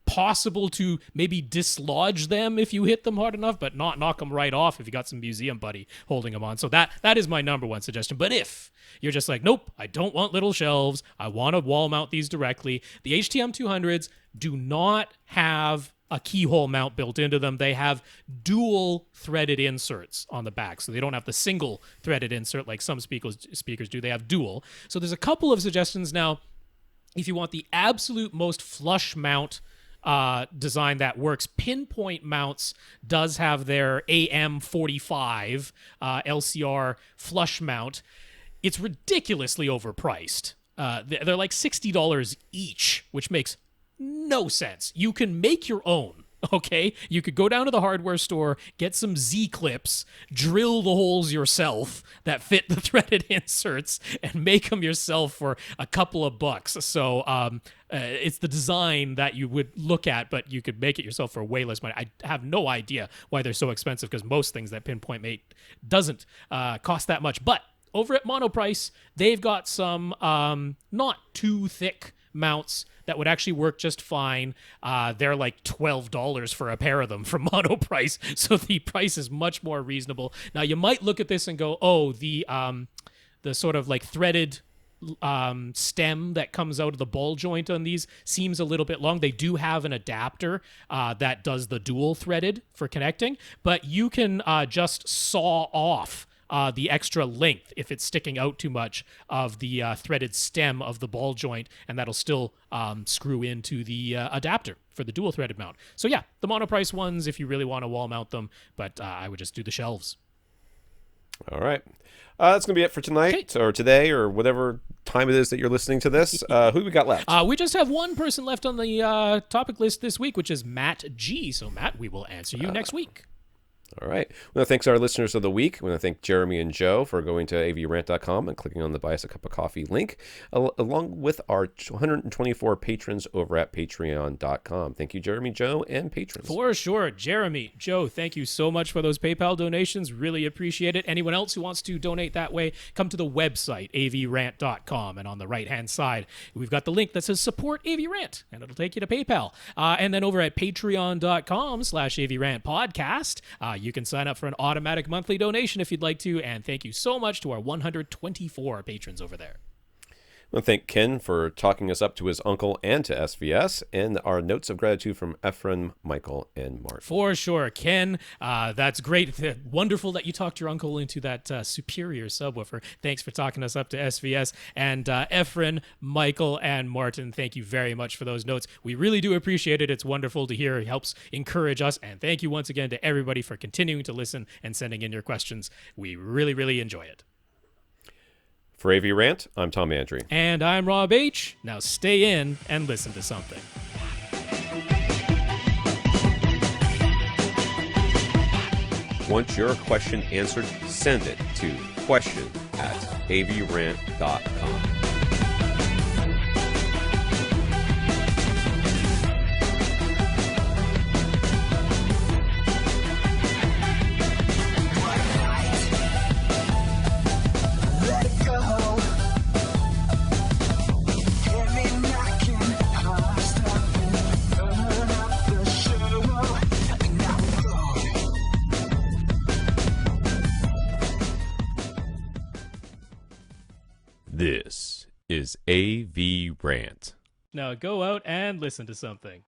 Possible to maybe dislodge them if you hit them hard enough, but not knock them right off if you got some museum putty holding them on. So that is my number one suggestion. But if you're just like, nope, I don't want little shelves, I want to wall mount these directly, the HTM-200s do not have a keyhole mount built into them. They have dual threaded inserts on the back. So they don't have the single threaded insert like some speakers do. They have dual. So there's a couple of suggestions now. If you want the absolute most flush mount design that works, Pinpoint Mounts does have their AM45 LCR flush mount. It's ridiculously overpriced. They're like $60 each, which makes no sense. You can make your own, okay? You could go down to the hardware store, get some Z-clips, drill the holes yourself that fit the threaded inserts, and make them yourself for a couple of bucks. So it's the design that you would look at, but you could make it yourself for way less money. I have no idea why they're so expensive, because most things that Pinpoint make doesn't cost that much. But over at Monoprice, they've got some not too thick mounts that would actually work just fine. They're like $12 for a pair of them from Monoprice, so the price is much more reasonable. Now, you might look at this and go, oh, the sort of like threaded stem that comes out of the ball joint on these seems a little bit long. They do have an adapter that does the dual threaded for connecting, but you can just saw off the extra length if it's sticking out too much of the threaded stem of the ball joint, and that'll still screw into the adapter for the dual threaded mount. So yeah, the Monoprice ones if you really want to wall mount them, but I would just do the shelves.
All right. That's going to be it for tonight or today or whatever time it is that you're listening to this. Who do we got left?
We just have one person left on the topic list this week, which is Matt G. So Matt, we will answer you next week.
All right. I want to thank our listeners of the week. I want to thank Jeremy and Joe for going to avrant.com and clicking on the Buy Us a Cup of Coffee link, along with our 124 patrons over at patreon.com. Thank you, Jeremy, Joe, and patrons.
For sure. Jeremy, Joe, thank you so much for those PayPal donations. Really appreciate it. Anyone else who wants to donate that way, come to the website, avrant.com, and on the right-hand side, we've got the link that says Support AVRant, and it'll take you to PayPal. And then over at patreon.com/avrantpodcast, you can sign up for an automatic monthly donation if you'd like to, and thank you so much to our 124 patrons over there.
I want to thank Ken for talking us up to his uncle and to SVS, and our notes of gratitude from Ephraim, Michael, and Martin.
For sure, Ken. That's great. Wonderful that you talked your uncle into that superior subwoofer. Thanks for talking us up to SVS. And Ephraim, Michael, and Martin, thank you very much for those notes. We really do appreciate it. It's wonderful to hear. It helps encourage us. And thank you once again to everybody for continuing to listen and sending in your questions. We really, really enjoy it.
For AVRant, I'm Tom Andrew.
And I'm Rob H. Now stay in and listen to something.
Want your question answered? Send it to question@avrant.com. This is AVRant.
Now go out and listen to something.